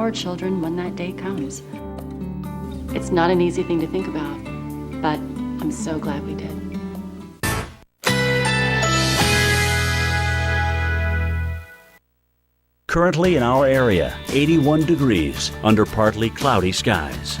our children when that day comes. It's not an easy thing to think about, but I'm so glad we did. Currently in our area, 81 degrees under partly cloudy skies.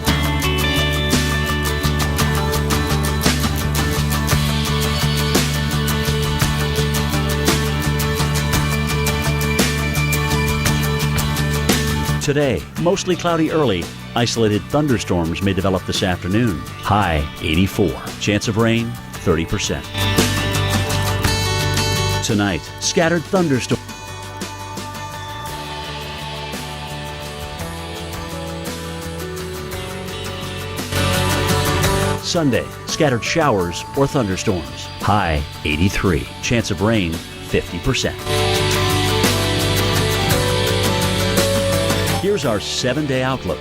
Today, mostly cloudy early. Isolated thunderstorms may develop this afternoon. High 84. Chance of rain 30%. Tonight, scattered thunderstorms. Sunday, scattered showers or thunderstorms. High 83. Chance of rain 50%. Here's our 7-day outlook.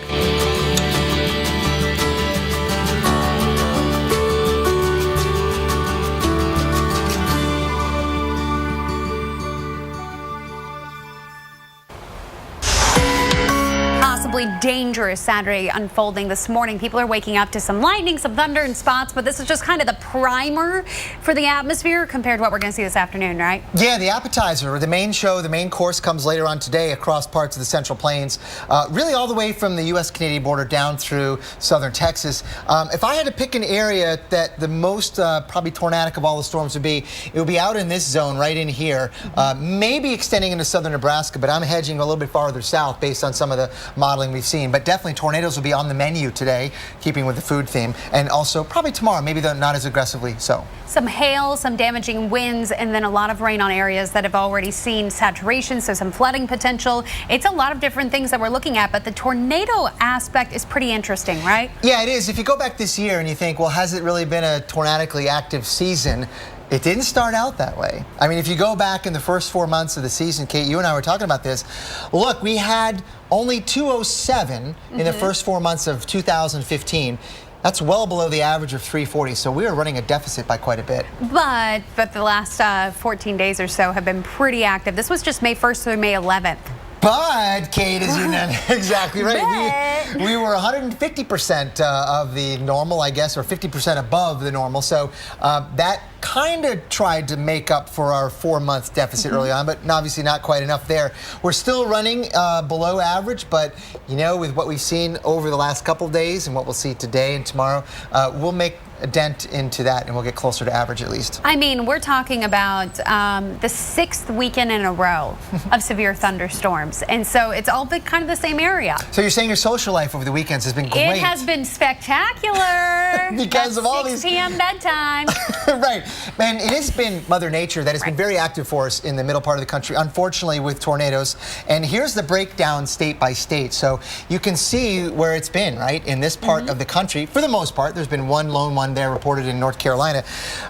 Dangerous Saturday unfolding this morning. People are waking up to some lightning, some thunder and spots, but this is just kind of the primer for the atmosphere compared to what we're going to see this afternoon, right? Yeah, the appetizer, the main show, the main course comes later on today across parts of the Central Plains, really all the way from the U.S.-Canadian border down through southern Texas. If I had to pick an area that the most probably tornadic of all the storms would be, it would be out in this zone right in here, maybe extending into southern Nebraska, but I'm hedging a little bit farther south based on some of the modeling we've seen. But definitely tornadoes will be on the menu today, keeping with the food theme, and also probably tomorrow, maybe not as aggressively so. Some hail, some damaging winds, and then a lot of rain on areas that have already seen saturation, so some flooding potential. It's a lot of different things that we're looking at, but the tornado aspect is pretty interesting, right? Yeah, it is. If you go back this year and you think, well, has it really been a tornadically active season? It didn't start out that way. I mean, if you go back in the first 4 months of the season, Kate, you and I were talking about this. Look, we had only 207 in the first 4 months of 2015. That's well below the average of 340, so we are running a deficit by quite a bit. But the last 14 days or so have been pretty active. This was just May 1st through May 11th. But, Kate, as you know, exactly right. We were 150% of the normal, I guess, or 50% above the normal. So that kind of tried to make up for our 4-month deficit early on, but obviously not quite enough there. We're still running below average, but, you know, with what we've seen over the last couple of days and what we'll see today and tomorrow, we'll make a dent into that and we'll get closer to average at least. I mean, we're talking about the 6th weekend in a row of severe thunderstorms, and so it's all been kind of the same area. So you're saying your social life over the weekends has been great? It has been spectacular. Because of all these 6 p.m. bedtime. Right, man, it has been Mother Nature that has been very active for us in the middle part of the country, unfortunately with tornadoes. And here's the breakdown state by state. So you can see where it's been, right? In this part of the country, for the most part, there's been one lone one there reported in North Carolina.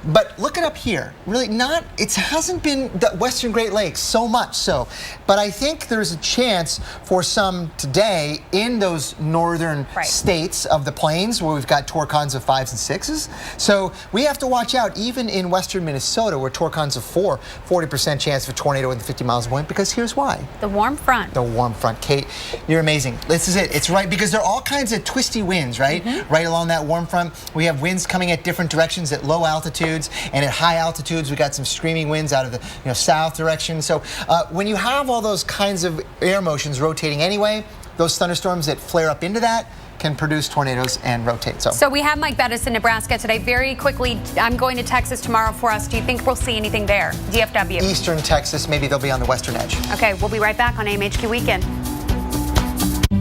But look it up here. Really it hasn't been the Western Great Lakes so much so. But I think there's a chance for some today in those northern states of the plains where we've got torcons of 5s and 6s. So we have to watch out even in western Minnesota where torcons of 4, 40% chance of a tornado within 50 miles of wind, because here's why. The warm front. The warm front. Kate, you're amazing. This is it. It's right, because there are all kinds of twisty winds, right? Right along that warm front. We have winds coming at different directions at low altitudes, and at high altitudes we got some streaming winds out of the south direction. So when you have all those kinds of air motions rotating anyway, those thunderstorms that flare up into that can produce tornadoes and rotate. So we have Mike Bettis in Nebraska today. Very quickly, I'm going to Texas tomorrow for us. Do you think we'll see anything there? DFW. Eastern Texas, maybe they'll be on the western edge. Okay, we'll be right back on AMHQ Weekend.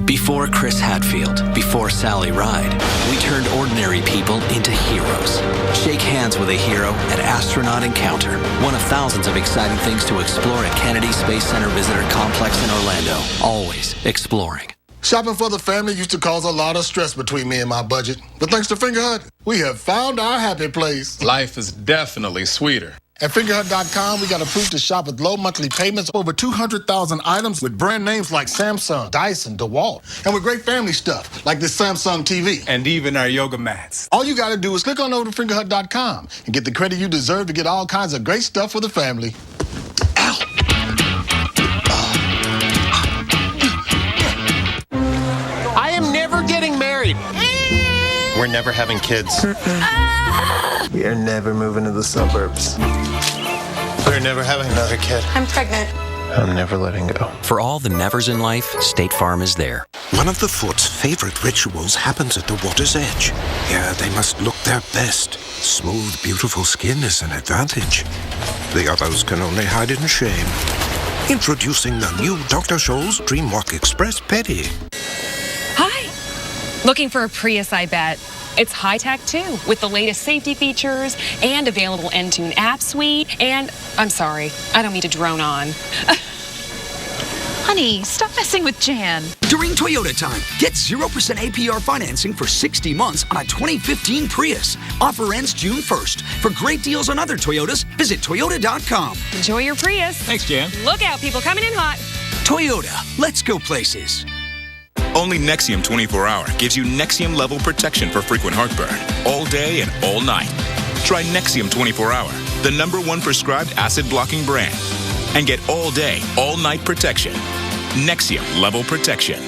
Before Chris Hadfield, before Sally Ride, we turned ordinary people into heroes. Shake hands with a hero at Astronaut Encounter, one of thousands of exciting things to explore at Kennedy Space Center Visitor Complex in Orlando. Always exploring. Shopping for the family used to cause a lot of stress between me and my budget. But thanks to Fingerhut, we have found our happy place. Life is definitely sweeter. At Fingerhut.com, we got approved to shop with low monthly payments, over 200,000 items with brand names like Samsung, Dyson, DeWalt, and with great family stuff like this Samsung TV. And even our yoga mats. All you got to do is click on over to Fingerhut.com and get the credit you deserve to get all kinds of great stuff for the family. Ow! We're never having kids. We are never moving to the suburbs. We're never having another kid. I'm pregnant. I'm never letting go. For all the nevers in life, State Farm is there. One of the Foot's favorite rituals happens at the water's edge. Here they must look their best. Smooth, beautiful skin is an advantage. The others can only hide in shame. Introducing the new Dr. Scholl's DreamWalk Express Pedi. Hi. Looking for a Prius, I bet. It's high-tech, too, with the latest safety features and available Entune app suite. And, I'm sorry, I don't mean to drone on. Honey, stop messing with Jan. During Toyota time, get 0% APR financing for 60 months on a 2015 Prius. Offer ends June 1st. For great deals on other Toyotas, visit Toyota.com. Enjoy your Prius. Thanks, Jan. Look out, people coming in hot. Toyota, let's go places. Only Nexium 24-hour gives you Nexium-level protection for frequent heartburn, all day and all night. Try Nexium 24-hour, the #1 prescribed acid-blocking brand, and get all-day, all-night protection. Nexium-level protection.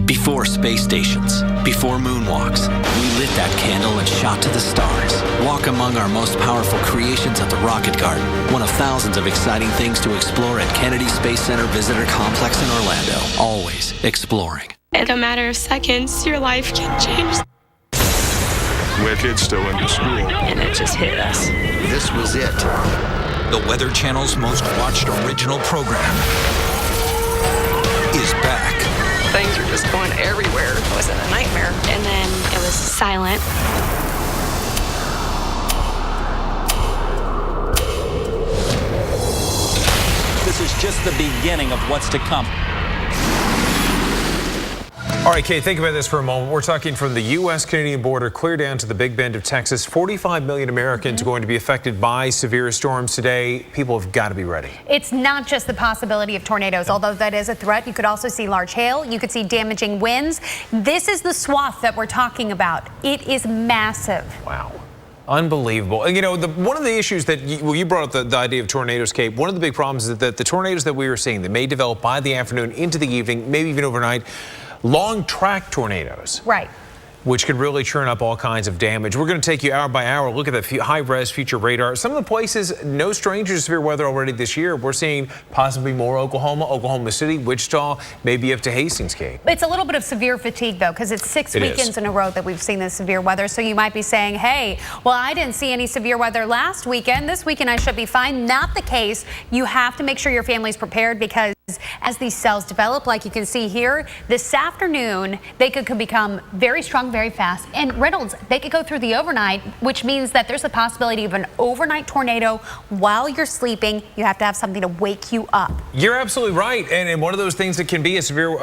Before space stations, before moonwalks, we lit that candle and shot to the stars. Walk among our most powerful creations at the Rocket Garden, one of thousands of exciting things to explore at Kennedy Space Center Visitor Complex in Orlando. Always exploring. In a matter of seconds, your life can change. We're kids still into school. And it just hit us. This was it. The Weather Channel's most watched original program is back. Things are just going everywhere. It was a nightmare. And then it was silent. This is just the beginning of what's to come. All right, Kate, think about this for a moment. We're talking from the U.S.-Canadian border clear down to the Big Bend of Texas. 45 million Americans are going to be affected by severe storms today. People have got to be ready. It's not just the possibility of tornadoes, although that is a threat. You could also see large hail. You could see damaging winds. This is the swath that we're talking about. It is massive. Wow. Unbelievable. And, you know, one of the issues that you brought up the idea of tornadoes, Kate. One of the big problems is that the tornadoes that we were seeing that may develop by the afternoon into the evening, maybe even overnight, long track tornadoes. Right. Which could really churn up all kinds of damage. We're going to take you hour by hour, look at the high-res future radar. Some of the places, no strangers to severe weather already this year. We're seeing possibly more Oklahoma City, Wichita, maybe up to Hastings, Kate. It's a little bit of severe fatigue, though, because it's six weekends in a row that we've seen this severe weather. So you might be saying, hey, well, I didn't see any severe weather last weekend. This weekend I should be fine. Not the case. You have to make sure your family's prepared because as these cells develop, like you can see here, this afternoon, they could become very strong, very fast. And Reynolds, they could go through the overnight, which means that there's a possibility of an overnight tornado while you're sleeping. You have to have something to wake you up. You're absolutely right. And one of those things that can be a severe,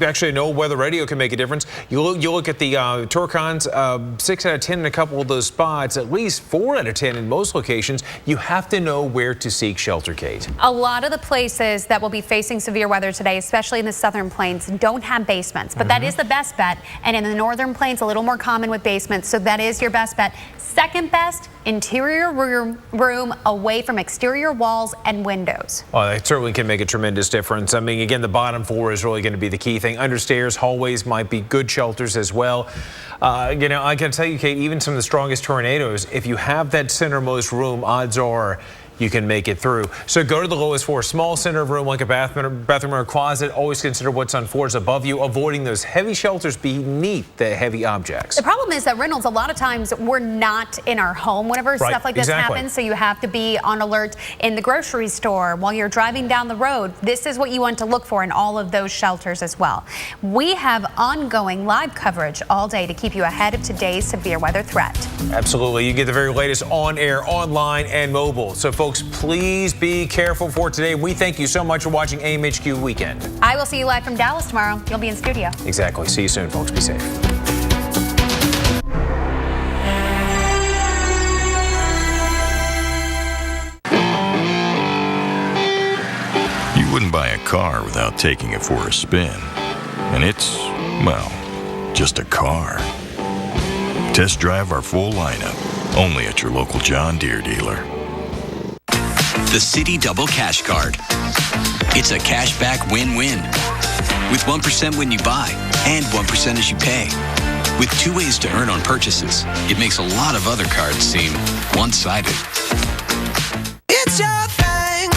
actually, no weather radio can make a difference. You look at the Torcons, 6 out of 10 in a couple of those spots, at least 4 out of 10 in most locations. You have to know where to seek shelter, Kate. A lot of the places that will be facing severe weather today, especially in the southern plains, don't have basements, but that is the best bet. And in the northern plains, a little more common with basements, so that is your best bet. Second best, interior room away from exterior walls and windows. Well, that certainly can make a tremendous difference. I mean, again, the bottom floor is really going to be the key thing. Understairs, hallways might be good shelters as well. You know, I can tell you, Kate, even some of the strongest tornadoes, if you have that centermost room, odds are you can make it through. So go to the lowest floor. Small center of room like a bathroom or a closet. Always consider what's on floors above you, avoiding those heavy shelters beneath the heavy objects. The problem is that, Reynolds, a lot of times we're not in our home whenever stuff like this happens. So you have to be on alert in the grocery store while you're driving down the road. This is what you want to look for in all of those shelters as well. We have ongoing live coverage all day to keep you ahead of today's severe weather threat. Absolutely. You get the very latest on air, online, and mobile. So folks, please be careful for today. We thank you so much for watching AMHQ Weekend. I will see you live from Dallas tomorrow. You'll be in studio. Exactly. See you soon, folks. Be safe. You wouldn't buy a car without taking it for a spin. And it's, well, just a car. Test drive our full lineup, only at your local John Deere dealer. The Citi Double Cash Card. It's a cashback win-win. With 1% when you buy and 1% as you pay. With 2 ways to earn on purchases, it makes a lot of other cards seem one-sided. It's your thing.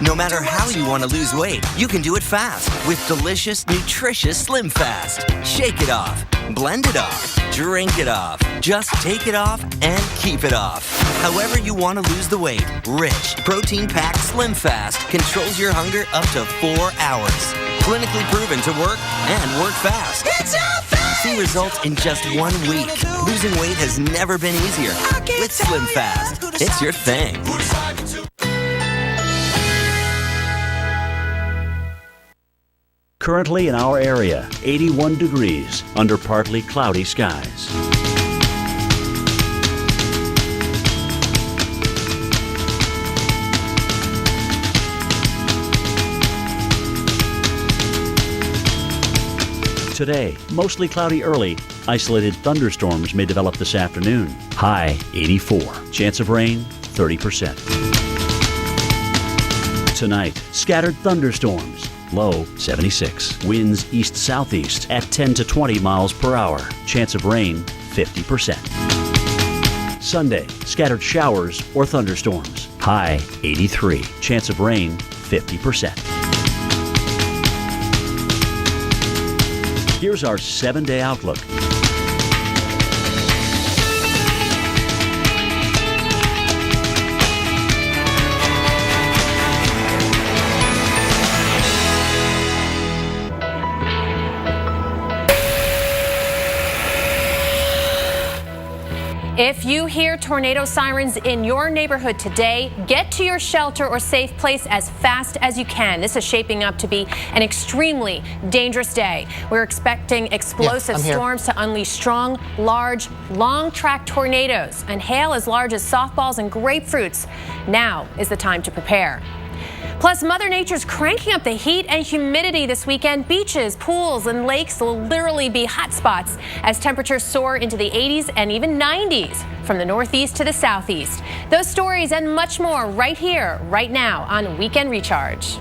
No matter how you want to lose weight, you can do it fast with delicious, nutritious Slim Fast. Shake it off, blend it off, drink it off. Just take it off and keep it off. However you want to lose the weight, rich, protein-packed Slim Fast controls your hunger up to 4 hours. Clinically proven to work and work fast. It's your thing. See results in just 1 week. Losing weight has never been easier. With Slim Fast, it's your thing. Currently in our area, 81 degrees under partly cloudy skies. Today, mostly cloudy early. Isolated thunderstorms may develop this afternoon. High 84. Chance of rain 30%. Tonight, scattered thunderstorms. Low 76. Winds east-southeast at 10 to 20 miles per hour. Chance of rain 50%. Sunday, scattered showers or thunderstorms. High 83. Chance of rain 50%. Here's our 7-day outlook. If you hear tornado sirens in your neighborhood today, get to your shelter or safe place as fast as you can. This is shaping up to be an extremely dangerous day. We're expecting explosive storms to unleash strong, large, long-track tornadoes and hail as large as softballs and grapefruits. Now is the time to prepare. Plus, Mother Nature's cranking up the heat and humidity this weekend. Beaches, pools, and lakes will literally be hot spots as temperatures soar into the 80s and even 90s from the northeast to the southeast. Those stories and much more right here, right now on Weekend Recharge.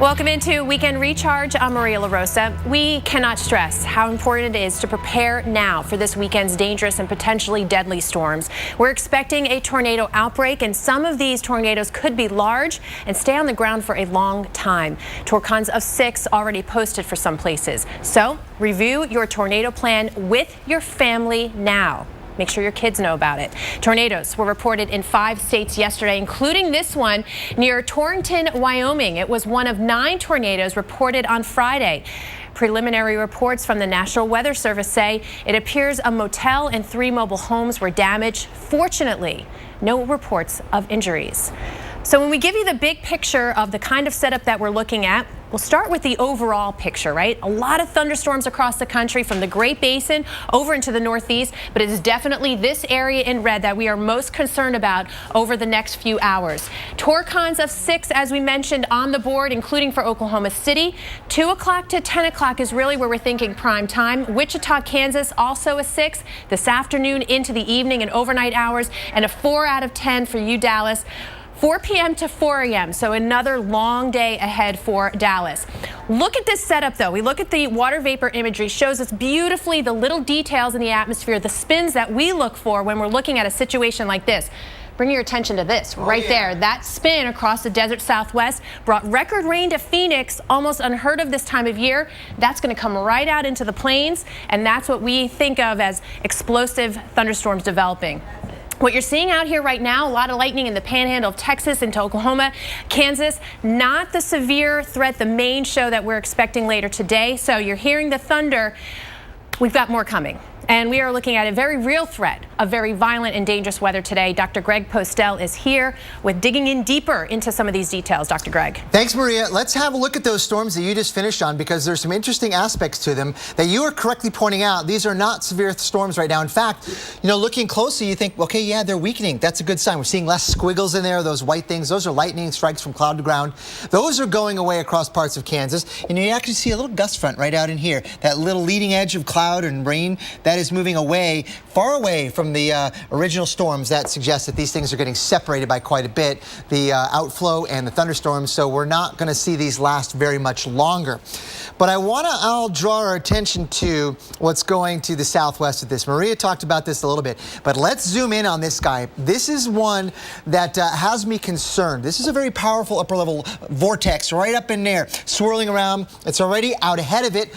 Welcome into Weekend Recharge. I'm Maria LaRosa. We cannot stress how important it is to prepare now for this weekend's dangerous and potentially deadly storms. We're expecting a tornado outbreak, and some of these tornadoes could be large and stay on the ground for a long time. Torcons of 6 already posted for some places. So review your tornado plan with your family now. Make sure your kids know about it. Tornadoes were reported in 5 states yesterday, including this one near Torrington, Wyoming. It was one of 9 tornadoes reported on Friday. Preliminary reports from the National Weather Service say it appears a motel and 3 mobile homes were damaged. Fortunately, no reports of injuries. So when we give you the big picture of the kind of setup that we're looking at, we'll start with the overall picture, right? A lot of thunderstorms across the country from the Great Basin over into the Northeast, but it is definitely this area in red that we are most concerned about over the next few hours. Torcons of 6, as we mentioned, on the board, including for Oklahoma City. 2 o'clock to 10 o'clock is really where we're thinking prime time. Wichita, Kansas, also a 6 this afternoon into the evening and overnight hours, and a 4 out of 10 for you, Dallas. 4 p.m. to 4 a.m., so another long day ahead for Dallas. Look at this setup, though. We look at the water vapor imagery, shows us beautifully the little details in the atmosphere, the spins that we look for when we're looking at a situation like this. Bring your attention to this right there. That spin across the desert Southwest brought record rain to Phoenix, almost unheard of this time of year. That's going to come right out into the plains, and that's what we think of as explosive thunderstorms developing. What you're seeing out here right now, a lot of lightning in the panhandle of Texas into Oklahoma, Kansas, not the severe threat, the main show that we're expecting later today. So you're hearing the thunder. We've got more coming. And we are looking at a very real threat of very violent and dangerous weather today. Dr. Greg Postel is here with digging in deeper into some of these details. Dr. Greg. Thanks, Maria. Let's have a look at those storms that you just finished on, because there's some interesting aspects to them that you are correctly pointing out. These are not severe storms right now. In fact, you know, looking closely, you think, okay, yeah, they're weakening. That's a good sign. We're seeing less squiggles in there, those white things. Those are lightning strikes from cloud to ground. Those are going away across parts of Kansas. And you actually see a little gust front right out in here. That little leading edge of cloud and rain that is moving away, far away from from the original storms, that suggests that these things are getting separated by quite a bit, the outflow and the thunderstorms, so we're not going to see these last very much longer. But I'll draw our attention to what's going to the southwest of this. Maria talked about this a little bit, but let's zoom in on this guy. This is one that has me concerned. This is a very powerful upper level vortex right up in there, swirling around. It's already out ahead of it,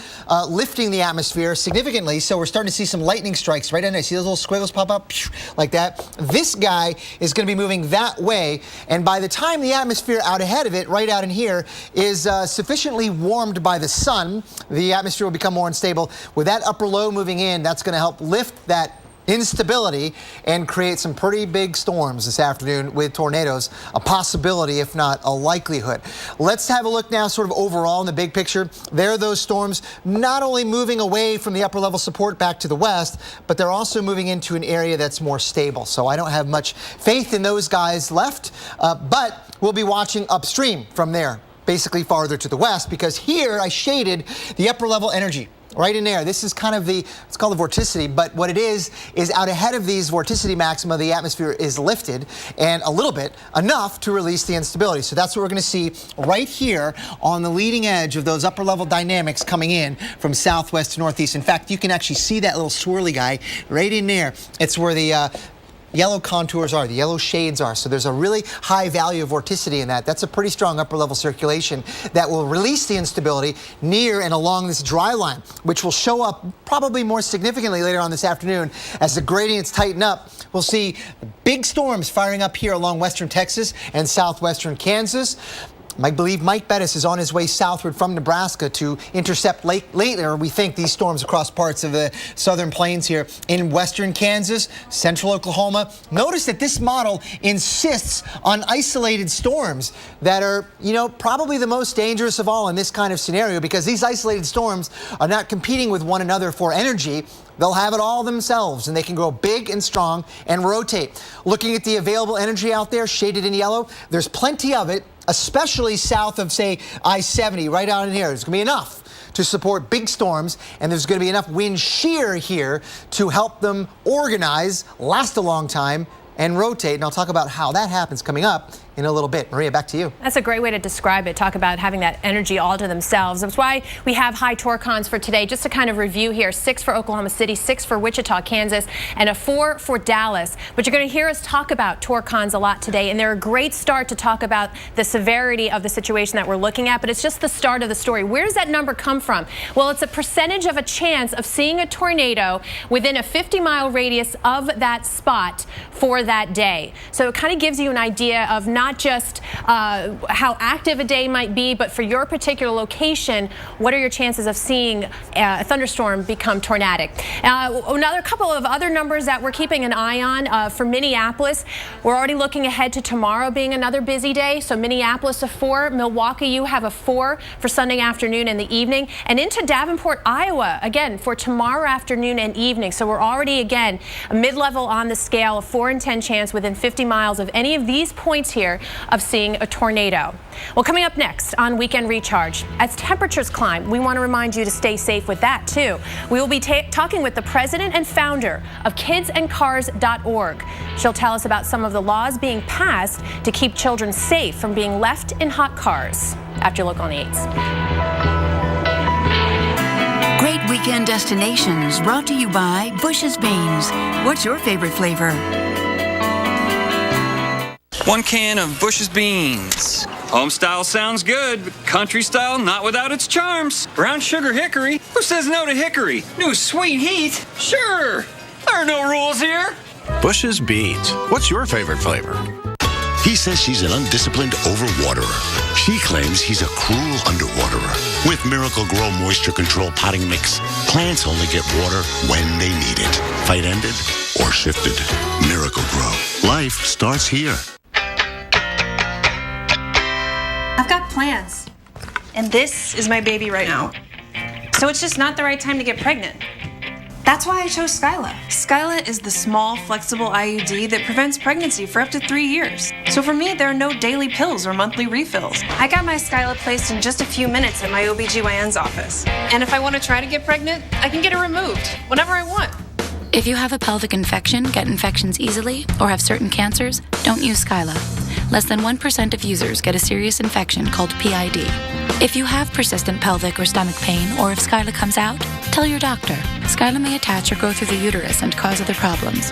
lifting the atmosphere significantly. So we're starting to see some lightning strikes right in there. See those little squiggles pop up like that? This guy is going to be moving that way. And by the time the atmosphere out ahead of it, right out in here, is sufficiently warmed by the sun, the atmosphere will become more unstable. With that upper low moving in, that's going to help lift that instability and create some pretty big storms this afternoon with tornadoes, a possibility if not a likelihood. Let's have a look now sort of overall in the big picture. There are those storms not only moving away from the upper level support back to the west, but they're also moving into an area that's more stable. So I don't have much faith in those guys left, but we'll be watching upstream from there, basically farther to the west, because here I shaded the upper level energy. Right in there. This is kind of it's called the vorticity, but what it is out ahead of these vorticity maxima, the atmosphere is lifted and a little bit, enough to release the instability. So that's what we're going to see right here on the leading edge of those upper level dynamics coming in from southwest to northeast. In fact, you can actually see that little swirly guy right in there. It's where the yellow contours are, the yellow shades are. So there's a really high value of vorticity in that. That's a pretty strong upper level circulation that will release the instability near and along this dry line, which will show up probably more significantly later on this afternoon as the gradients tighten up. We'll see big storms firing up here along western Texas and southwestern Kansas. I believe Mike Bettis is on his way southward from Nebraska to intercept later, we think, these storms across parts of the southern plains here in western Kansas, central Oklahoma. Notice that this model insists on isolated storms that are, probably the most dangerous of all in this kind of scenario, because these isolated storms are not competing with one another for energy. They'll have it all themselves, and they can grow big and strong and rotate. Looking at the available energy out there, shaded in yellow, there's plenty of it, especially south of, say, I-70, right out in here. There's going to be enough to support big storms, and there's going to be enough wind shear here to help them organize, last a long time, and rotate. And I'll talk about how that happens coming up in a little bit. Maria, back to you. That's a great way to describe it. Talk about having that energy all to themselves. That's why we have high torcons for today. Just to kind of review here, 6 for Oklahoma City, 6 for Wichita, Kansas, and a 4 for Dallas. But you're going to hear us talk about torcons a lot today, and they're a great start to talk about the severity of the situation that we're looking at, but it's just the start of the story. Where does that number come from? Well, it's a percentage of a chance of seeing a tornado within a 50-mile radius of that spot for that day. So it kind of gives you an idea of not just how active a day might be, but for your particular location, what are your chances of seeing a thunderstorm become tornadic? Another couple of other numbers that we're keeping an eye on for Minneapolis. We're already looking ahead to tomorrow being another busy day. So Minneapolis a 4, Milwaukee, you have a 4 for Sunday afternoon and the evening, and into Davenport, Iowa, again for tomorrow afternoon and evening. So we're already, again, a mid-level on the scale of 4 in 10 chance within 50 miles of any of these points here of seeing a tornado. Well, coming up next on Weekend Recharge, as temperatures climb, we want to remind you to stay safe with that too. We will be talking with the president and founder of kidsandcars.org. She'll tell us about some of the laws being passed to keep children safe from being left in hot cars. After Local on the 8s. Great weekend destinations brought to you by Bush's Beans. What's your favorite flavor? 1 can of Bush's Beans. Home style sounds good, but country style not without its charms. Brown sugar hickory? Who says no to hickory? New sweet heat? Sure. There are no rules here. Bush's Beans. What's your favorite flavor? He says she's an undisciplined overwaterer. She claims he's a cruel underwaterer. With Miracle Grow Moisture Control Potting Mix, plants only get water when they need it. Fight ended or shifted. Miracle Grow. Life starts here. I've got plans, and this is my baby right now. So it's just not the right time to get pregnant. That's why I chose Skyla. Skyla is the small, flexible IUD that prevents pregnancy for up to 3 years. So for me, there are no daily pills or monthly refills. I got my Skyla placed in just a few minutes at my OBGYN's office. And if I want to try to get pregnant, I can get it removed whenever I want. If you have a pelvic infection, get infections easily, or have certain cancers, don't use Skyla. Less than 1% of users get a serious infection called PID. If you have persistent pelvic or stomach pain, or if Skyla comes out, tell your doctor. Skyla may attach or go through the uterus and cause other problems.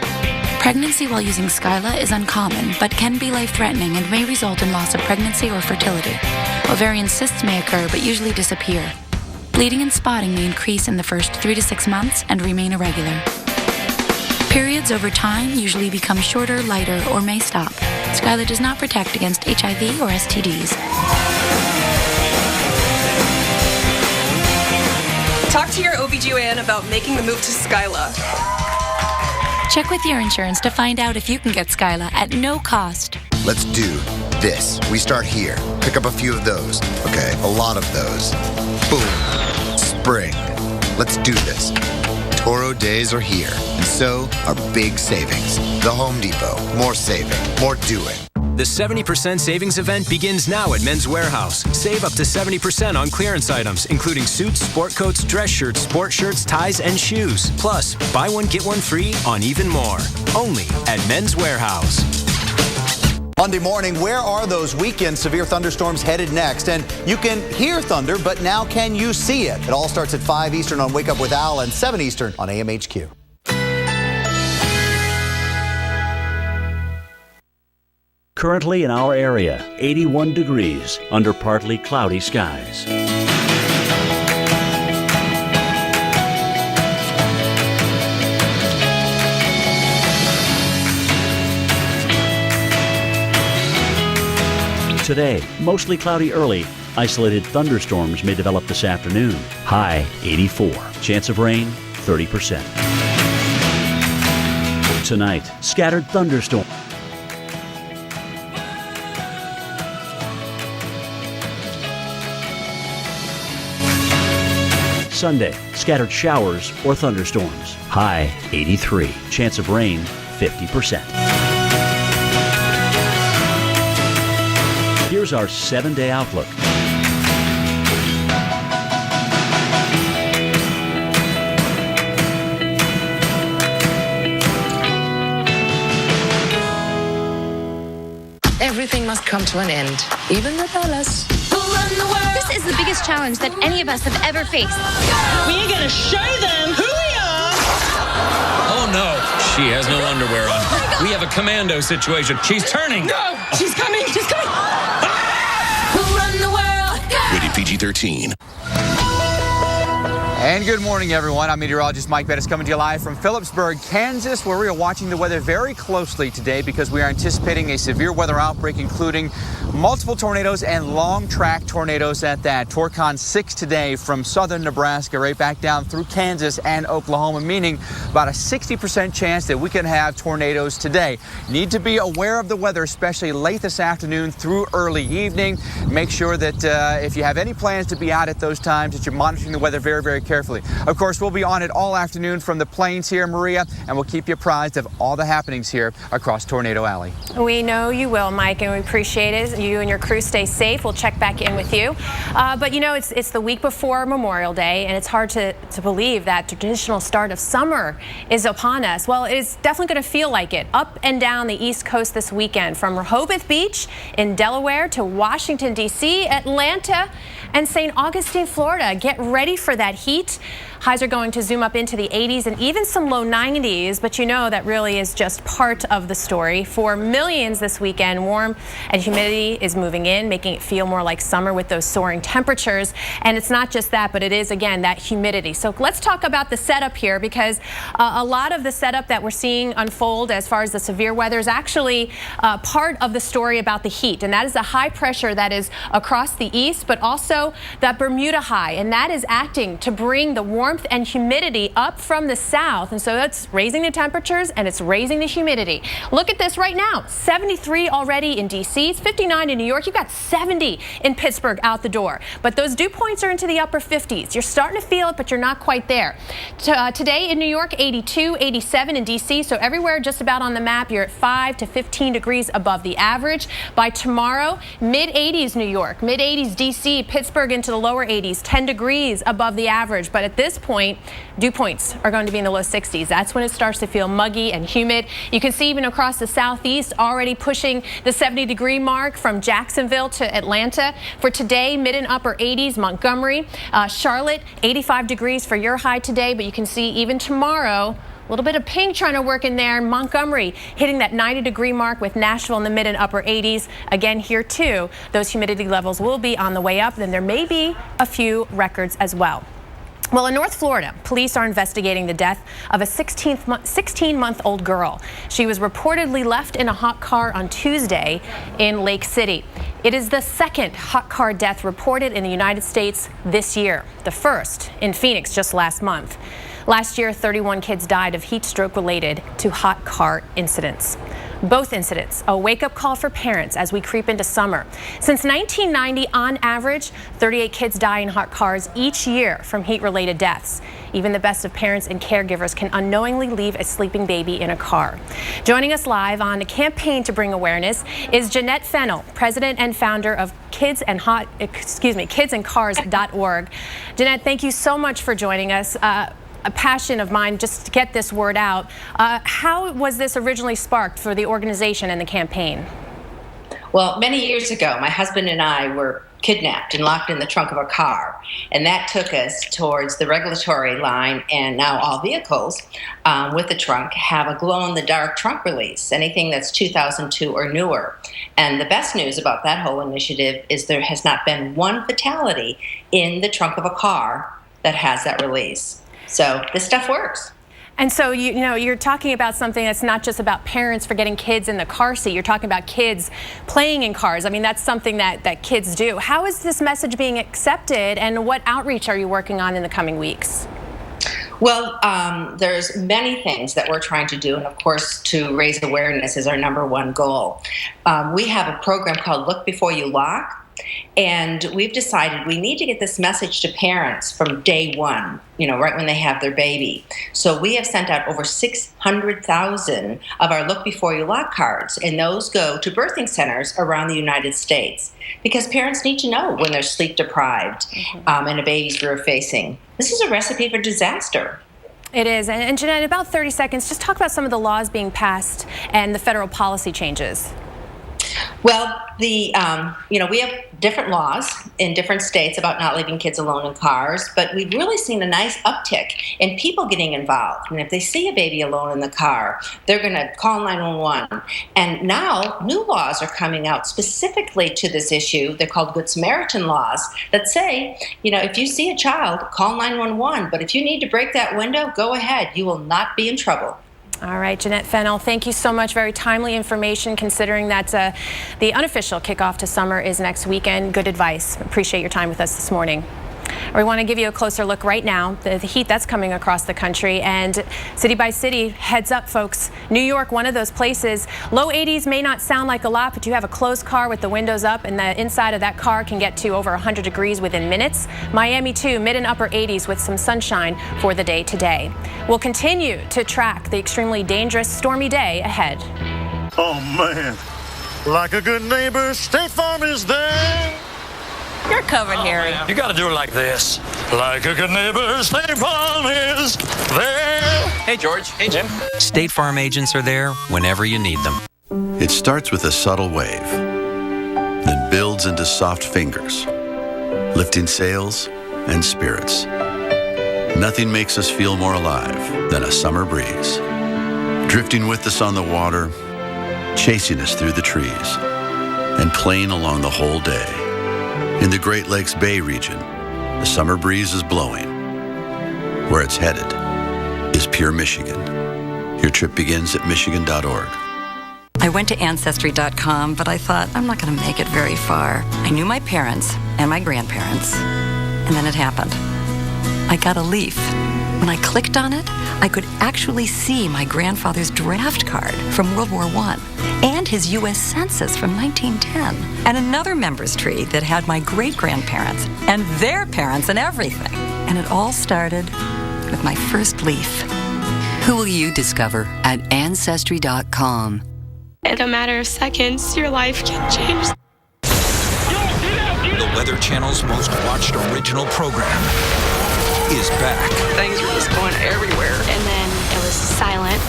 Pregnancy while using Skyla is uncommon, but can be life-threatening and may result in loss of pregnancy or fertility. Ovarian cysts may occur, but usually disappear. Bleeding and spotting may increase in the first 3 to 6 months and remain irregular. Periods over time usually become shorter, lighter, or may stop. Skyla does not protect against HIV or STDs. Talk to your OBGYN about making the move to Skyla. Check with your insurance to find out if you can get Skyla at no cost. Let's do this. We start here. Pick up a few of those. Okay, a lot of those. Boom. Spring. Let's do this. Toro days are here, and so are big savings. The Home Depot. More saving, more doing. The 70% savings event begins now at Men's Warehouse. Save up to 70% on clearance items, including suits, sport coats, dress shirts, sport shirts, ties, and shoes. Plus, buy one, get one free on even more. Only at Men's Warehouse. Monday morning, where are those weekend severe thunderstorms headed next? And you can hear thunder, but now can you see it? It all starts at 5 Eastern on Wake Up with Al and 7 Eastern on AMHQ. Currently in our area, 81 degrees under partly cloudy skies. Today, mostly cloudy early. Isolated thunderstorms may develop this afternoon. High 84. Chance of rain 30%. Tonight, scattered thunderstorms. Sunday, scattered showers or thunderstorms. High 83. Chance of rain 50%. Here's our 7-day outlook. Everything must come to an end, even the dollars. This is the biggest challenge that any of us have ever faced. We're gonna show them who we are! Oh no, she has no underwear on. We have a commando situation. She's turning. No, she's coming, she's coming! We'll run the world! Rated PG-13. And good morning, everyone. I'm meteorologist Mike Bettis coming to you live from Phillipsburg, Kansas, where we are watching the weather very closely today because we are anticipating a severe weather outbreak, including multiple tornadoes and long-track tornadoes at that. Torcon 6 today from southern Nebraska right back down through Kansas and Oklahoma, meaning about a 60% chance that we can have tornadoes today. Need to be aware of the weather, especially late this afternoon through early evening. Make sure that if you have any plans to be out at those times, that you're monitoring the weather very, very carefully. Of course, we'll be on it all afternoon from the plains here, Maria, and we'll keep you apprised of all the happenings here across Tornado Alley. We know you will, Mike, and we appreciate it. You and your crew stay safe. We'll check back in with you. But you know, it's the week before Memorial Day, and it's hard to believe that traditional start of summer is upon us. Well, it's definitely going to feel like it up and down the East Coast this weekend, from Rehoboth Beach in Delaware to Washington, D.C., Atlanta, and St. Augustine, Florida. Get ready for that heat. Highs are going to zoom up into the 80s and even some low 90s, but you know that really is just part of the story. For millions this weekend, warm and humidity is moving in, making it feel more like summer with those soaring temperatures. And it's not just that, but it is, again, that humidity. So let's talk about the setup here, because a lot of the setup that we're seeing unfold as far as the severe weather is actually part of the story about the heat. And that is the high pressure that is across the east, but also that Bermuda high. And that is acting to bring the warmth and humidity up from the south, and so that's raising the temperatures and it's raising the humidity. Look at this right now, 73 already in DC, it's 59 in New York, you've got 70 in Pittsburgh out the door, but those dew points are into the upper 50s. You're starting to feel it, but you're not quite there. Today in New York, 82, 87 in DC, so everywhere just about on the map you're at 5 to 15 degrees above the average. By tomorrow, mid 80s New York, mid 80s DC, Pittsburgh into the lower 80s, 10 degrees above the average, but at this point, dew points are going to be in the low 60s. That's when it starts to feel muggy and humid. You can see even across the southeast already pushing the 70-degree mark from Jacksonville to Atlanta. For today, mid and upper 80s, Montgomery, Charlotte, 85 degrees for your high today, but you can see even tomorrow, a little bit of pink trying to work in there. Montgomery hitting that 90-degree mark with Nashville in the mid and upper 80s. Again, here too, those humidity levels will be on the way up. Then there may be a few records as well. Well, in North Florida, police are investigating the death of a 16-month-old girl. She was reportedly left in a hot car on Tuesday in Lake City. It is the second hot car death reported in the United States this year, the first in Phoenix just last month. Last year, 31 kids died of heat stroke related to hot car incidents. Both incidents, a wake-up call for parents as we creep into summer. Since 1990, on average, 38 kids die in hot cars each year from heat-related deaths. Even the best of parents and caregivers can unknowingly leave a sleeping baby in a car. Joining us live on a campaign to bring awareness is Jeanette Fennell, president and founder of KidsAndCars.org. Jeanette, thank you so much for joining us. A passion of mine just to get this word out. How was this originally sparked for the organization and the campaign? Well, many years ago, my husband and I were kidnapped and locked in the trunk of a car, and that took us towards the regulatory line, and now all vehicles with the trunk have a glow-in-the-dark trunk release, anything that's 2002 or newer. And the best news about that whole initiative is there has not been one fatality in the trunk of a car that has that release. So this stuff works. And so, you know, you're talking about something that's not just about parents forgetting kids in the car seat. You're talking about kids playing in cars. I mean, that's something that kids do. How is this message being accepted, and what outreach are you working on in the coming weeks? Well, there's many things that we're trying to do, and of course, to raise awareness is our #1 goal. We have a program called Look Before You Lock. And we've decided we need to get this message to parents from day one, you know, right when they have their baby. So we have sent out over 600,000 of our Look Before You Lock cards, and those go to birthing centers around the United States because parents need to know when they're sleep deprived and a baby's rear facing. This is a recipe for disaster. It is. And Jeanette, in about 30 seconds, just talk about some of the laws being passed and the federal policy changes. Well, we have different laws in different states about not leaving kids alone in cars, but we've really seen a nice uptick in people getting involved. And if they see a baby alone in the car, they're going to call 911. And now new laws are coming out specifically to this issue. They're called Good Samaritan laws that say, you know, if you see a child, call 911. But if you need to break that window, go ahead. You will not be in trouble. All right, Jeanette Fennell, thank you so much. Very timely information considering that the unofficial kickoff to summer is next weekend. Good advice. Appreciate your time with us this morning. We want to give you a closer look right now, the heat that's coming across the country, and city by city, heads up folks. New York, one of those places. Low 80s may not sound like a lot, but you have a closed car with the windows up, and the inside of that car can get to over 100 degrees within minutes. Miami too, mid and upper 80s with some sunshine for the day today. We'll continue to track the extremely dangerous stormy day ahead. Oh man, like a good neighbor, State Farm is there. You're covered, Harry. You gotta do it like this. Like a good neighbor, State Farm is there. Hey, George. Hey, Jim. State Farm agents are there whenever you need them. It starts with a subtle wave, then builds into soft fingers, lifting sails and spirits. Nothing makes us feel more alive than a summer breeze, drifting with us on the water, chasing us through the trees, and playing along the whole day. In the Great Lakes Bay region, the summer breeze is blowing. Where it's headed is pure Michigan. Your trip begins at Michigan.org. I went to Ancestry.com, but I thought, I'm not going to make it very far. I knew my parents and my grandparents, and then it happened. I got a leaf. When I clicked on it, I could actually see my grandfather's draft card from World War I and his U.S. Census from 1910, and another member's tree that had my great-grandparents and their parents and everything. And it all started with my first leaf. Who will you discover at Ancestry.com? In a matter of seconds, your life can change. The Weather Channel's most watched original program. is back. Things were just going everywhere. And then it was silent.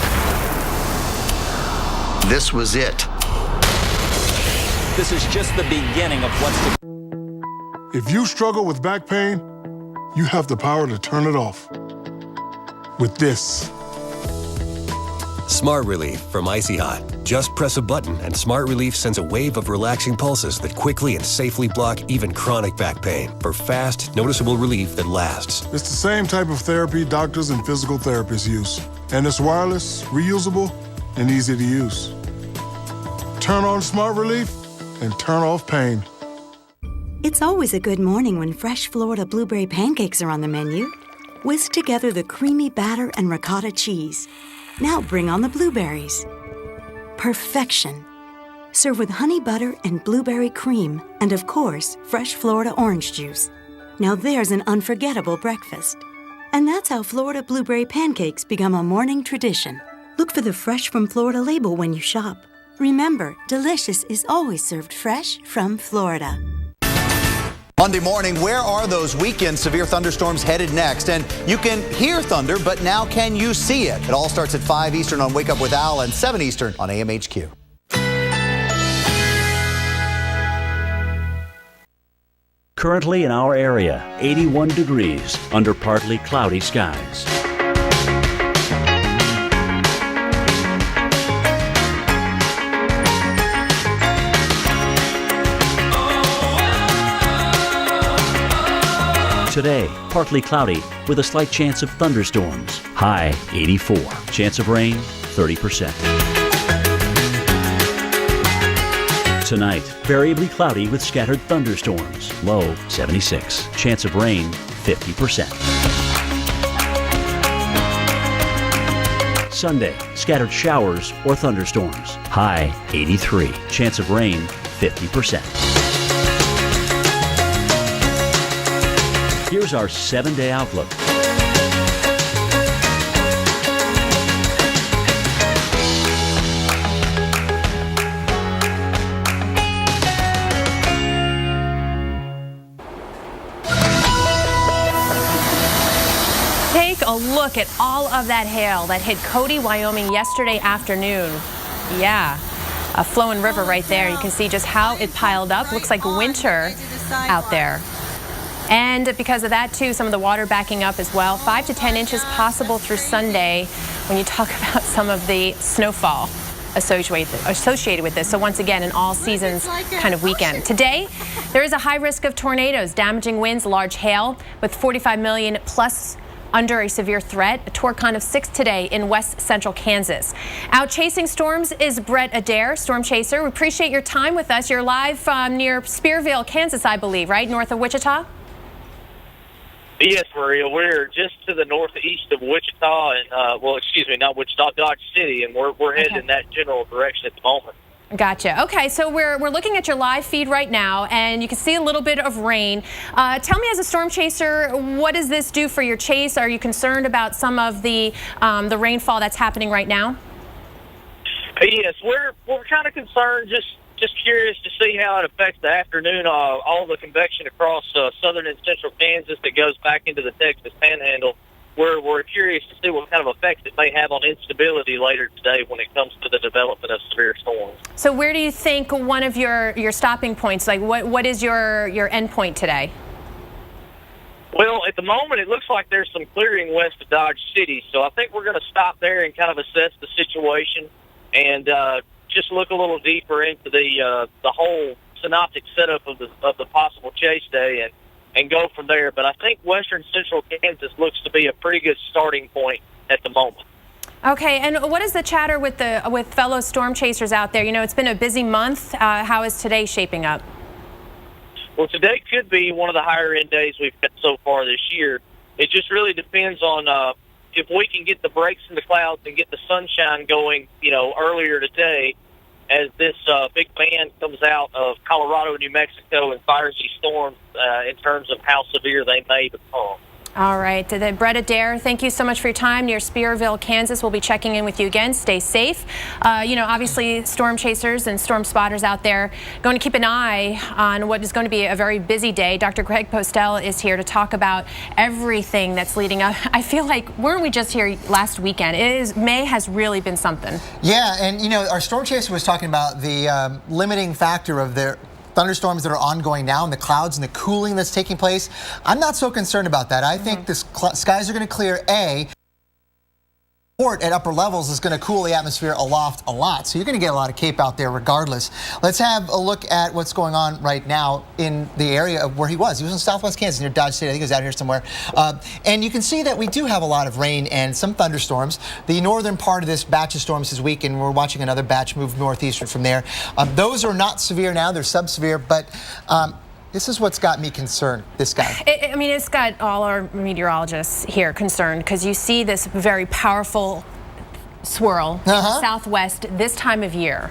This was it. This is just the beginning of what's to come. If you struggle with back pain, you have the power to turn it off. With this. Smart Relief from Icy Hot. Just press a button and Smart Relief sends a wave of relaxing pulses that quickly and safely block even chronic back pain for fast, noticeable relief that lasts. It's the same type of therapy doctors and physical therapists use. And it's wireless, reusable, and easy to use. Turn on Smart Relief and turn off pain. It's always a good morning when fresh Florida blueberry pancakes are on the menu. Whisk together the creamy batter and ricotta cheese. Now bring on the blueberries. Perfection. Serve with honey butter and blueberry cream, and of course, fresh Florida orange juice. Now there's an unforgettable breakfast. And that's how Florida blueberry pancakes become a morning tradition. Look for the Fresh from Florida label when you shop. Remember, delicious is always served fresh from Florida. Monday morning, where are those weekend severe thunderstorms headed next? And you can hear thunder, but now can you see it? It all starts at 5 Eastern on Wake Up with Al and 7 Eastern on AMHQ. Currently in our area, 81 degrees under partly cloudy skies. Today, partly cloudy with a slight chance of thunderstorms. High 84. Chance of rain 30%. Tonight, variably cloudy with scattered thunderstorms. Low 76. Chance of rain 50%. Sunday, scattered showers or thunderstorms. High 83. Chance of rain 50%. Here's our 7-day outlook. Take a look at all of that hail that hit Cody, Wyoming yesterday afternoon. Yeah, a flowing river right there. You can see just how it piled up. Looks like winter out there. And because of that, too, some of the water backing up as well. 5 to 10 inches possible through Sunday when you talk about some of the snowfall associated with this. So once again, an all seasons kind of weekend. Today, there is a high risk of tornadoes, damaging winds, large hail with 45 million plus under a severe threat. A torcon of 6 today in west central Kansas. Out chasing storms is Brett Adair, storm chaser. We appreciate your time with us. You're live near Spearville, Kansas, I believe, right? North of Wichita? Yes, Maria. We're just to the northeast of Wichita, and not Wichita, Dodge City, and we're headed in that general direction at the moment. Gotcha. Okay, so we're looking at your live feed right now, and you can see a little bit of rain. Tell me, as a storm chaser, what does this do for your chase? Are you concerned about some of the rainfall that's happening right now? Yes, we're kind of concerned. Just curious to see how it affects the afternoon. All the convection across southern and central Kansas that goes back into the Texas Panhandle. We're curious to see what kind of effects it may have on instability later today when it comes to the development of severe storms. So where do you think one of your stopping points, like what is your end point today? Well, at the moment, it looks like there's some clearing west of Dodge City, so I think we're going to stop there and kind of assess the situation and just look a little deeper into the whole synoptic setup of the possible chase day and go from there. But I think western central Kansas looks to be a pretty good starting point at the moment. Okay, and what is the chatter with fellow storm chasers out there? You know, it's been a busy month. How is today shaping up? Well, today could be one of the higher end days we've had so far this year. It just really depends on if we can get the breaks in the clouds and get the sunshine going, earlier today, as this big band comes out of Colorado and New Mexico and fires these storms in terms of how severe they may become. All right. Brett Adair, thank you so much for your time near Spearville, Kansas. We'll be checking in with you again. Stay safe. Obviously, storm chasers and storm spotters out there going to keep an eye on what is going to be a very busy day. Dr. Greg Postel is here to talk about everything that's leading up. I feel like, weren't we just here last weekend? May has really been something. Yeah, and our storm chaser was talking about the limiting factor of their thunderstorms that are ongoing now and the clouds and the cooling that's taking place. I'm not so concerned about that. I think the skies are going to clear, at upper levels is going to cool the atmosphere aloft a lot. So you're going to get a lot of CAPE out there regardless. Let's have a look at what's going on right now in the area of where he was. He was in southwest Kansas near Dodge City. I think he was out here somewhere. And you can see that we do have a lot of rain and some thunderstorms. The northern part of this batch of storms this week, and we're watching another batch move northeastward from there. Those are not severe now. They're sub-severe, but this is what's got me concerned, this guy. It's got all our meteorologists here concerned because you see this very powerful swirl in the southwest this time of year.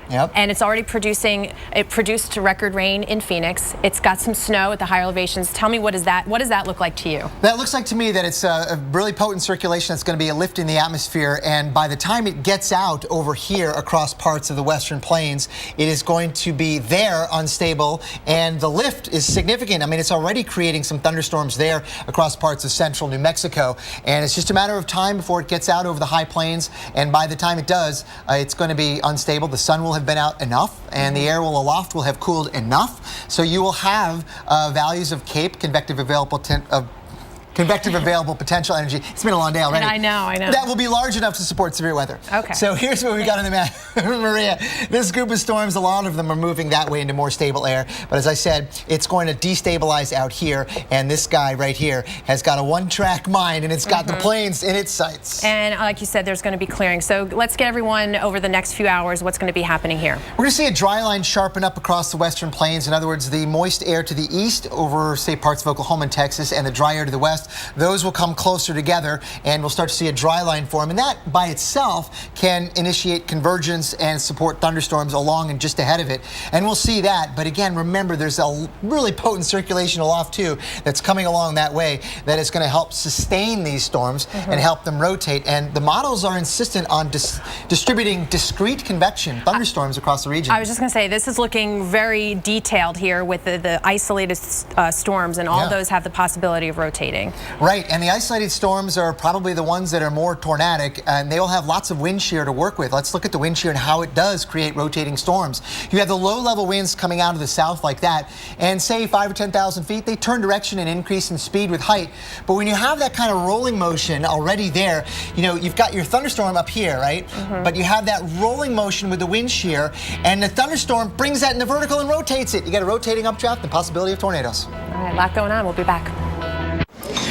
Yep. And it's already produced record rain in Phoenix. It's got some snow at the higher elevations. Tell me, what does that look like to you? That looks like to me that it's a really potent circulation that's going to be a lift in the atmosphere, and by the time it gets out over here across parts of the western plains, it is going to be there unstable, and the lift is significant. It's already creating some thunderstorms there across parts of central New Mexico, and it's just a matter of time before it gets out over the high plains, and by the time it does, it's going to be unstable. The sun will have been out enough, and the air aloft will have cooled enough, so you will have values of CAPE, convective available potential energy. It's been a long day already. I know. That will be large enough to support severe weather. Okay. So here's what we got on the map. Maria, this group of storms, a lot of them are moving that way into more stable air. But as I said, it's going to destabilize out here. And this guy right here has got a one-track mind, and it's got the plains in its sights. And like you said, there's going to be clearing. So let's get everyone over the next few hours what's going to be happening here. We're going to see a dry line sharpen up across the western plains. In other words, the moist air to the east over, say, parts of Oklahoma and Texas, and the dry air to the west. Those will come closer together, and we'll start to see a dry line form, and that by itself can initiate convergence and support thunderstorms along and just ahead of it, and we'll see that. But again, remember, there's a really potent circulation aloft too that's coming along that way that is going to help sustain these storms and help them rotate, and the models are insistent on distributing discrete convection thunderstorms across the region. I was just going to say, this is looking very detailed here with the isolated storms, and all those have the possibility of rotating. Right, and the isolated storms are probably the ones that are more tornadic, and they will have lots of wind shear to work with. Let's look at the wind shear and how it does create rotating storms. You have the low-level winds coming out of the south like that, and say 5,000 or 10,000 feet, they turn direction and increase in speed with height. But when you have that kind of rolling motion already there, you've got your thunderstorm up here, right? But you have that rolling motion with the wind shear, and the thunderstorm brings that into vertical and rotates it. You get a rotating updraft, the possibility of tornadoes. All right, a lot going on. We'll be back.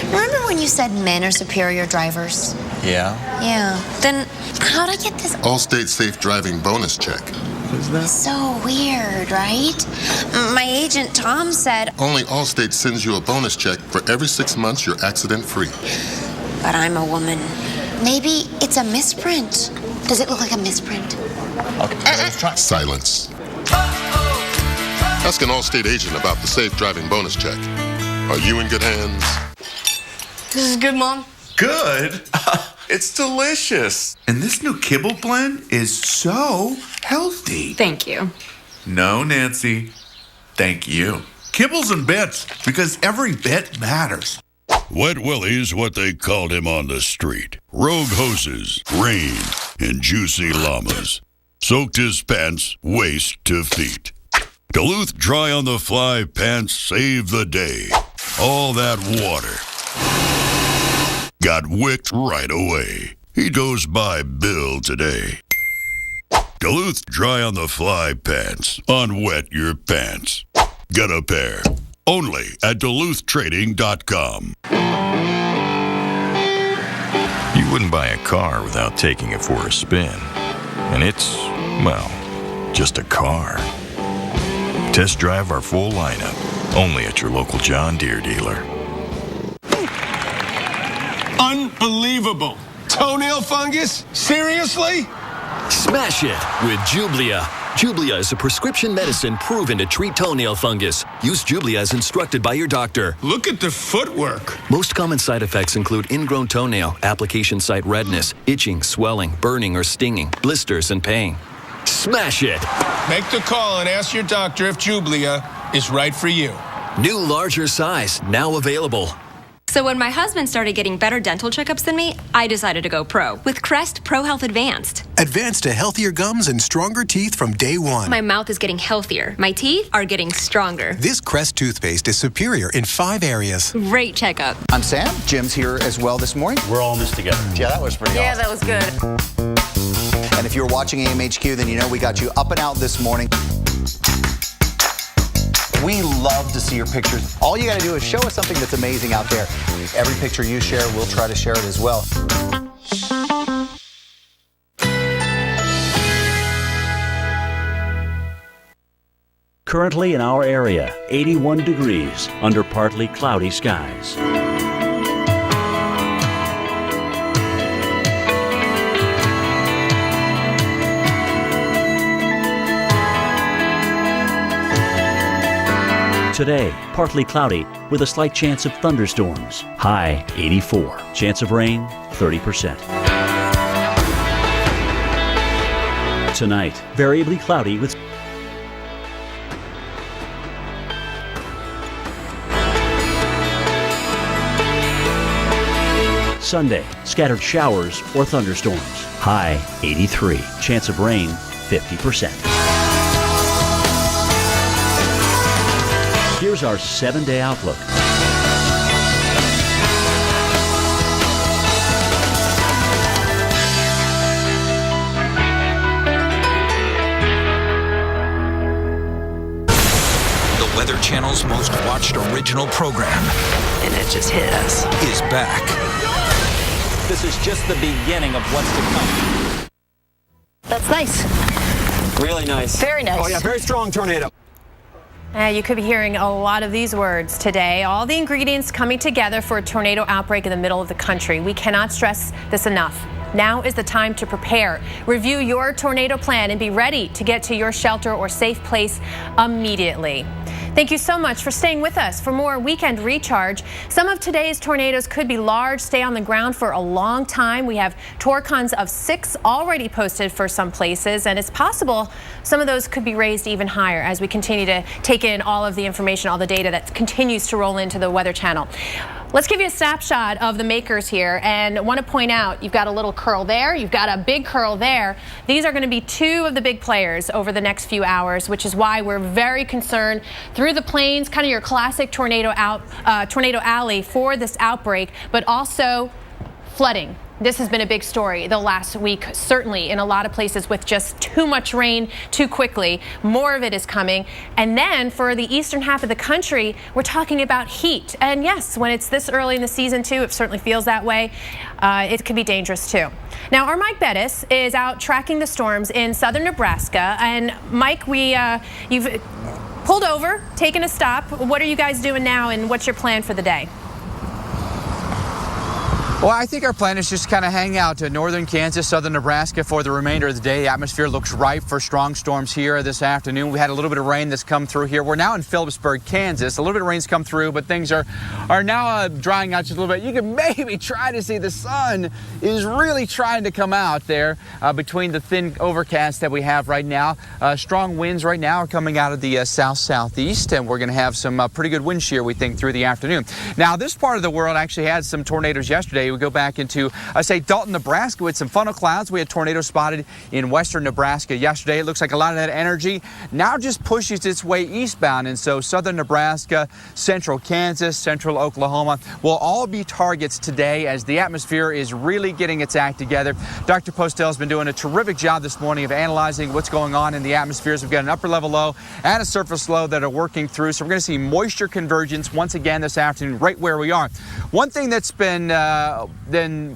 Remember when you said men are superior drivers? Yeah. Yeah. Then how'd I get this Allstate Safe Driving bonus check? What's that? So weird, right? My agent Tom said Only Allstate sends you a bonus check for every 6 months you're accident-free. But I'm a woman. Maybe it's a misprint. Does it look like a misprint? Okay, let's try. Silence. Ask an Allstate agent about the Safe Driving bonus check. Are you in good hands? This is good, Mom. Good? It's delicious. And this new kibble blend is so healthy. Thank you. No, Nancy. Thank you. Kibbles and bits, because every bit matters. Wet Willie's what they called him on the street. Rogue hoses, rain, and juicy llamas. Soaked his pants waist to feet. Duluth Dry on the Fly pants save the day. All that water got wicked right away. He goes by Bill today. Duluth Dry on the Fly pants. Unwet your pants. Get a pair. Only at DuluthTrading.com. You wouldn't buy a car without taking it for a spin. And it's, well, just a car. Test drive our full lineup. Only at your local John Deere dealer. Unbelievable. Toenail fungus? Seriously? Smash it with Jublia. Jublia is a prescription medicine proven to treat toenail fungus. Use Jublia as instructed by your doctor. Look at the footwork. Most common side effects include ingrown toenail, application site redness, itching, swelling, burning or stinging, blisters, and pain. Smash it! Make the call and ask your doctor if Jublia is right for you. New larger size, now available. So when my husband started getting better dental checkups than me, I decided to go pro with Crest Pro Health Advanced. Advanced to healthier gums and stronger teeth from day one. My mouth is getting healthier. My teeth are getting stronger. This Crest toothpaste is superior in 5 areas. Great checkup. I'm Sam. Jim's here as well this morning. We're all in this together. Yeah, that was pretty awesome. Yeah, that was good. And if you're watching AMHQ, then you know we got you up and out this morning. We love to see your pictures. All you got to do is show us something that's amazing out there. Every picture you share, we'll try to share it as well. Currently in our area, 81 degrees under partly cloudy skies. Today, partly cloudy with a slight chance of thunderstorms. High 84. Chance of rain 30%. Tonight, variably cloudy with Sunday, scattered showers or thunderstorms. High 83. Chance of rain 50%. Here's our 7-day outlook. The Weather Channel's most watched original program, And it just hit us. is back. This is just the beginning of what's to come. That's nice. Really nice. Very nice. Oh, yeah, very strong tornado. You could be hearing a lot of these words today. All the ingredients coming together for a tornado outbreak in the middle of the country. We cannot stress this enough. Now is the time to prepare. Review your tornado plan and be ready to get to your shelter or safe place immediately. Thank you so much for staying with us for more Weekend Recharge. Some of today's tornadoes could be large, stay on the ground for a long time. We have torcons of 6 already posted for some places, and it's possible some of those could be raised even higher as we continue to take in all of the information, all the data that continues to roll into the Weather Channel. Let's give you a snapshot of the makers here, and I want to point out you've got a little curl there, you've got a big curl there. These are going to be 2 of the big players over the next few hours, which is why we're very concerned through the plains, kind of your classic tornado alley for this outbreak, but also flooding. This has been a big story the last week, certainly in a lot of places with just too much rain too quickly. More of it is coming. And then for the eastern half of the country, we're talking about heat. And yes, when it's this early in the season too, it certainly feels that way. It can be dangerous too. Now, our Mike Bettis is out tracking the storms in southern Nebraska. And Mike, you've pulled over, taken a stop. What are you guys doing now, and what's your plan for the day? Well, I think our plan is just kind of hang out to northern Kansas, southern Nebraska for the remainder of the day. The atmosphere looks ripe for strong storms here this afternoon. We had a little bit of rain that's come through here. We're now in Phillipsburg, Kansas. A little bit of rain's come through, but things are now drying out just a little bit. You can maybe try to see the sun is really trying to come out there between the thin overcast that we have right now. Strong winds right now are coming out of the south-southeast, and we're going to have some pretty good wind shear, we think, through the afternoon. Now, this part of the world actually had some tornadoes yesterday. We go back into, Dalton, Nebraska with some funnel clouds. We had tornadoes spotted in western Nebraska yesterday. It looks like a lot of that energy now just pushes its way eastbound. And so southern Nebraska, central Kansas, central Oklahoma will all be targets today as the atmosphere is really getting its act together. Dr. Postel has been doing a terrific job this morning of analyzing what's going on in the atmospheres. We've got an upper level low and a surface low that are working through. So we're going to see moisture convergence once again this afternoon right where we are. One thing that's been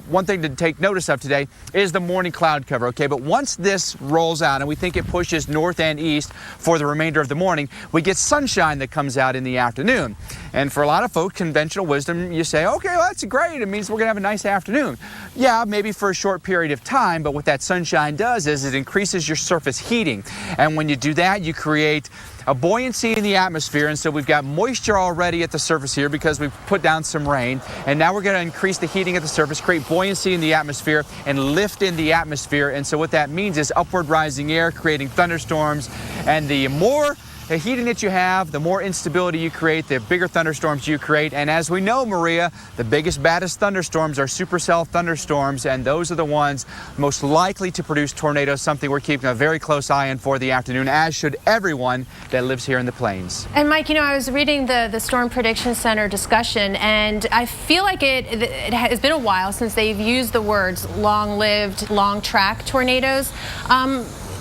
one thing to take notice of today is the morning cloud cover, okay? But once this rolls out and we think it pushes north and east for the remainder of the morning, we get sunshine that comes out in the afternoon. And for a lot of folks, conventional wisdom, you say, okay, well, that's great. It means we're going to have a nice afternoon. Yeah, maybe for a short period of time, but what that sunshine does is it increases your surface heating. And when you do that, you create a buoyancy in the atmosphere, and so we've got moisture already at the surface here because we've put down some rain, and now we're going to increase the heating at the surface, create buoyancy in the atmosphere, and lift in the atmosphere. And so what that means is upward rising air, creating thunderstorms, and the more the heating that you have, the more instability you create, the bigger thunderstorms you create. And as we know, Maria, the biggest, baddest thunderstorms are supercell thunderstorms, and those are the ones most likely to produce tornadoes, something we're keeping a very close eye on for the afternoon, as should everyone that lives here in the plains. And Mike, you know, I was reading the Storm Prediction Center discussion, and I feel like it has been a while since they've used the words long-lived, long-track tornadoes.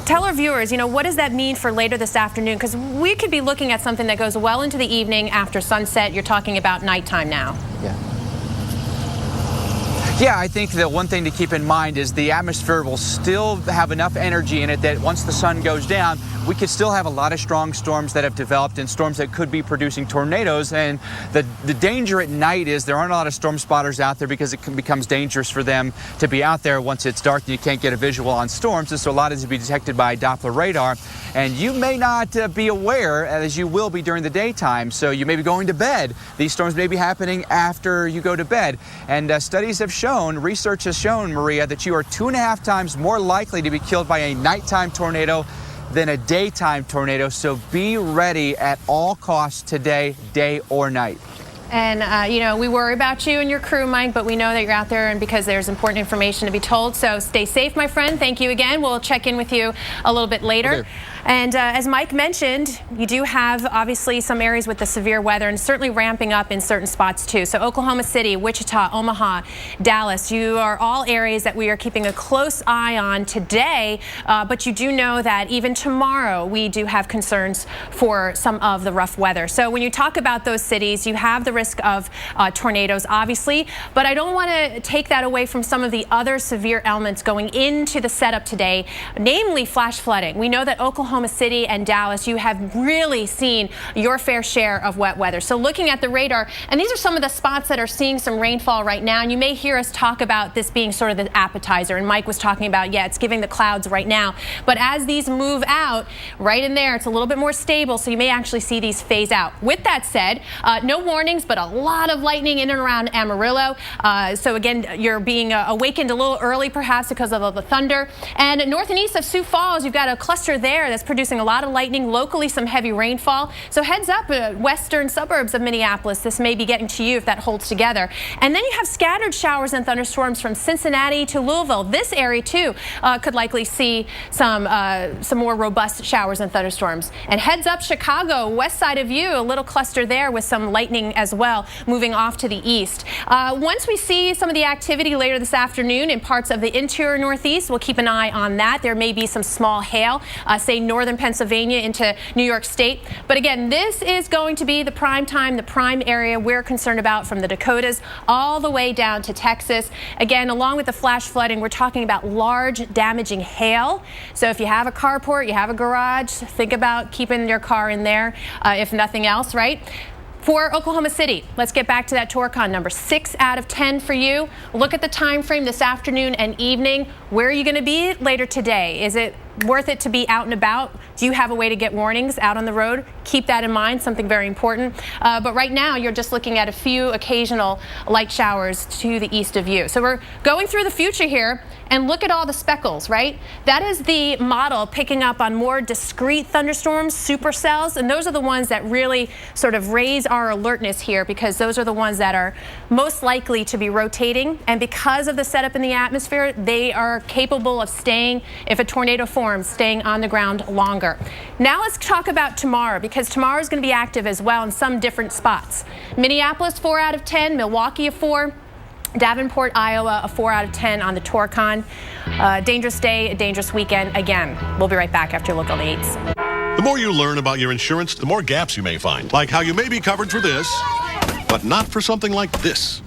Tell our viewers, you know, what does that mean for later this afternoon? Because we could be looking at something that goes well into the evening after sunset. You're talking about nighttime now. Yeah, I think that one thing to keep in mind is the atmosphere will still have enough energy in it that once the sun goes down, we could still have a lot of strong storms that have developed and storms that could be producing tornadoes. And the danger at night is there aren't a lot of storm spotters out there because it becomes dangerous for them to be out there once it's dark and you can't get a visual on storms. And so a lot is to be detected by Doppler radar. And you may not be aware, as you will be during the daytime. So you may be going to bed. These storms may be happening after you go to bed. And studies have shown, research has shown, Maria, that you are 2.5 times more likely to be killed by a nighttime tornado than a daytime tornado. So be ready at all costs today, day or night. And, you know, we worry about you and your crew, Mike, but we know that you're out there and because there's important information to be told. So stay safe, my friend. Thank you again. We'll check in with you a little bit later. Okay. And as Mike mentioned, you do have obviously some areas with the severe weather and certainly ramping up in certain spots too. So Oklahoma City, Wichita, Omaha, Dallas, you are all areas that we are keeping a close eye on today. But you do know that even tomorrow we do have concerns for some of the rough weather. So when you talk about those cities, you have the risk of tornadoes, obviously. But I don't want to take that away from some of the other severe elements going into the setup today, namely flash flooding. We know that Oklahoma City and Dallas, you have really seen your fair share of wet weather. So looking at the radar, and these are some of the spots that are seeing some rainfall right now, and you may hear us talk about this being sort of the appetizer, and Mike was talking about, yeah, it's giving the clouds right now. But as these move out, right in there, it's a little bit more stable, so you may actually see these phase out. With that said, no warnings, but a lot of lightning in and around Amarillo. So again, you're being awakened a little early perhaps because of the thunder. And north and east of Sioux Falls, you've got a cluster there that's producing a lot of lightning, locally some heavy rainfall. So heads up, western suburbs of Minneapolis, this may be getting to you if that holds together. And then you have scattered showers and thunderstorms from Cincinnati to Louisville. This area too could likely see some more robust showers and thunderstorms. And heads up, Chicago, west side of you, a little cluster there with some lightning as well, moving off to the east. Once we see some of the activity later this afternoon in parts of the interior northeast, we'll keep an eye on that. There may be some small hail, say northern Pennsylvania into New York State. But again, this is going to be the prime time, the prime area we're concerned about from the Dakotas all the way down to Texas. Again, along with the flash flooding, we're talking about large damaging hail. So if you have a carport, you have a garage, think about keeping your car in there, if nothing else, right? For Oklahoma City, let's get back to that Torcon number. 6 out of 10 for you. Look at the time frame this afternoon and evening. Where are you going to be later today? Is it worth it to be out and about? Do you have a way to get warnings out on the road? Keep that in mind, something very important. But right now, you're just looking at a few occasional light showers to the east of you. So we're going through the future here, and look at all the speckles, right? That is the model picking up on more discrete thunderstorms, supercells, and those are the ones that really sort of raise our alertness here because those are the ones that are most likely to be rotating. And because of the setup in the atmosphere, they are capable of staying, if a tornado forms, staying on the ground longer. Now let's talk about tomorrow, because tomorrow is going to be active as well in some different spots. Minneapolis, 4 out of 10, Milwaukee, a 4. Davenport, Iowa, a 4 out of 10 on the Torcon. Dangerous day, a dangerous weekend. Again, we'll be right back after a look on the 8s. The more you learn about your insurance, the more gaps you may find. Like how you may be covered for this, but not for something like this.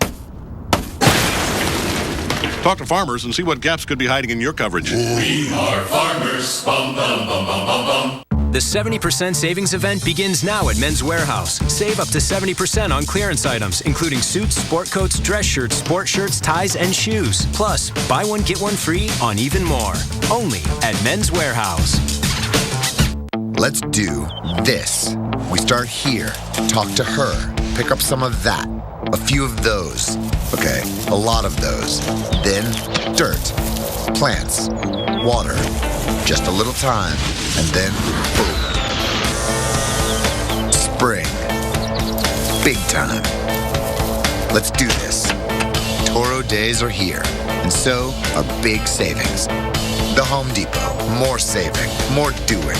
Talk to farmers and see what gaps could be hiding in your coverage. We are farmers. Bum, bum, bum, bum, bum, bum. The 70% savings event begins now at Men's Warehouse. Save up to 70% on clearance items, including suits, sport coats, dress shirts, sport shirts, ties, and shoes. Plus, buy one, get one free on even more. Only at Men's Warehouse. Let's do this. We start here, talk to her, pick up some of that, a few of those. Okay, a lot of those. Then dirt, plants, water, just a little time, and then boom. Spring. Big time. Let's do this. Toro days are here, and so are big savings. The Home Depot. More saving, more doing.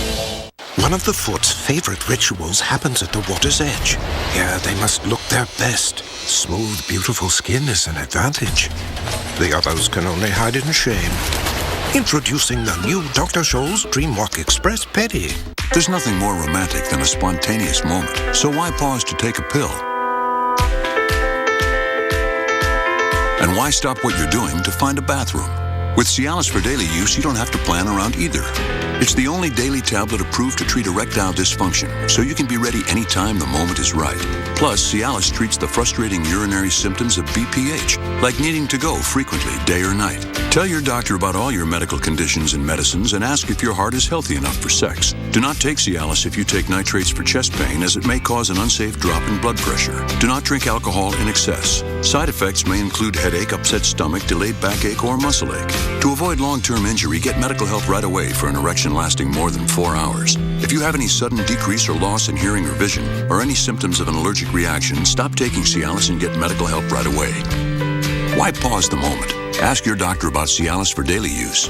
One of the foot's favorite rituals happens at the water's edge. Here they must look their best. Smooth, beautiful skin is an advantage. The others can only hide in shame. Introducing the new Dr. Scholl's Dreamwalk Express Pedi. There's nothing more romantic than a spontaneous moment, so why pause to take a pill? And why stop what you're doing to find a bathroom? With Cialis for daily use, you don't have to plan around either. It's the only daily tablet approved to treat erectile dysfunction, so you can be ready anytime the moment is right. Plus, Cialis treats the frustrating urinary symptoms of BPH, like needing to go frequently, day or night. Tell your doctor about all your medical conditions and medicines and ask if your heart is healthy enough for sex. Do not take Cialis if you take nitrates for chest pain, as it may cause an unsafe drop in blood pressure. Do not drink alcohol in excess. Side effects may include headache, upset stomach, delayed backache, or muscle ache. To avoid long-term injury, get medical help right away for an erection lasting more than 4 hours. If you have any sudden decrease or loss in hearing or vision, or any symptoms of an allergic reaction, stop taking Cialis and get medical help right away. Why pause the moment? Ask your doctor about Cialis for daily use.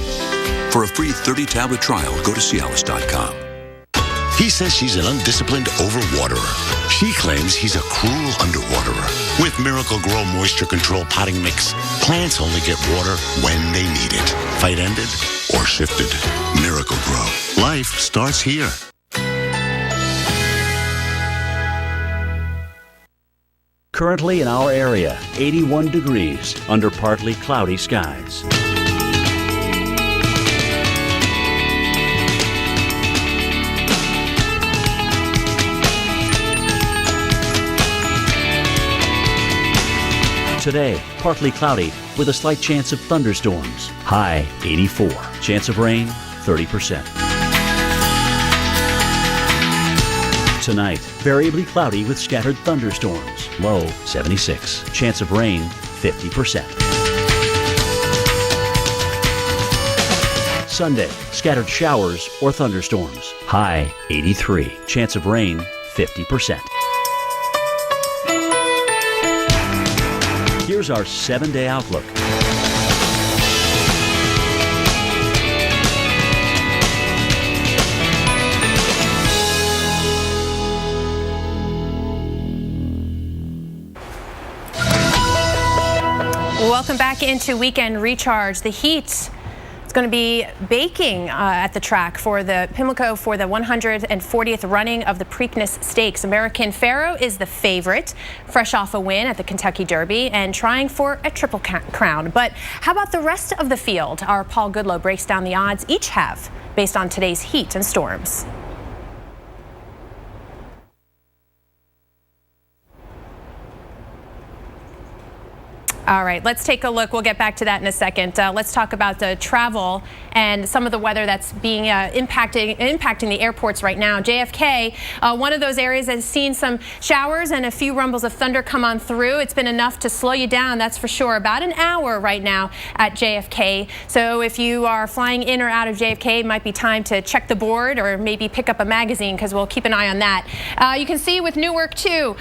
For a free 30-tablet trial, go to Cialis.com. He says she's an undisciplined overwaterer. She claims he's a cruel underwaterer. With Miracle-Gro Moisture Control Potting Mix, plants only get water when they need it. Fight ended or shifted. Miracle-Gro. Life starts here. Currently in our area, 81 degrees under partly cloudy skies. Today, partly cloudy with a slight chance of thunderstorms. High 84. Chance of rain 30%. Tonight, variably cloudy with scattered thunderstorms. Low 76. Chance of rain 50%. Sunday, scattered showers or thunderstorms. High 83. Chance of rain 50%. Here's our 7-day outlook. Welcome back into Weekend Recharge. The heat is going to be baking at the track for the Pimlico for the 140th running of the Preakness Stakes. American Pharoah is the favorite, fresh off a win at the Kentucky Derby and trying for a triple crown. But how about the rest of the field? Our Paul Goodlow breaks down the odds each have based on today's heat and storms. All right, let's take a look. We'll get back to that in a second. Let's talk about the travel and some of the weather that's being impacting the airports right now. JFK, one of those areas has seen some showers and a few rumbles of thunder come on through. It's been enough to slow you down, that's for sure. About an hour right now at JFK. So if you are flying in or out of JFK, it might be time to check the board or maybe pick up a magazine, because we'll keep an eye on that. You can see with Newark too,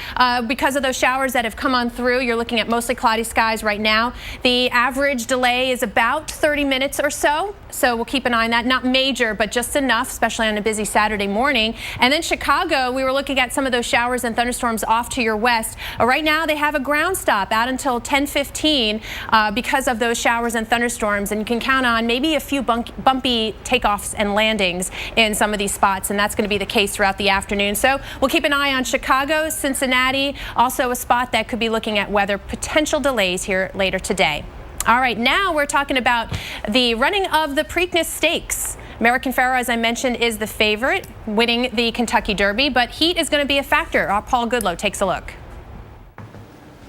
because of those showers that have come on through, you're looking at mostly cloudy skies right now. The average delay is about 30 minutes or so. So we'll keep an eye on that. Not major, but just enough, especially on a busy Saturday morning. And then Chicago, we were looking at some of those showers and thunderstorms off to your west. Right now, they have a ground stop out until 10:15 because of those showers and thunderstorms. And you can count on maybe a few bumpy takeoffs and landings in some of these spots. And that's going to be the case throughout the afternoon. So we'll keep an eye on Chicago, Cincinnati, also a spot that could be looking at weather potential delays here later today. All right, now we're talking about the running of the Preakness Stakes. American Pharoah, as I mentioned, is the favorite, winning the Kentucky Derby, but heat is going to be a factor. Paul Goodloe takes a look.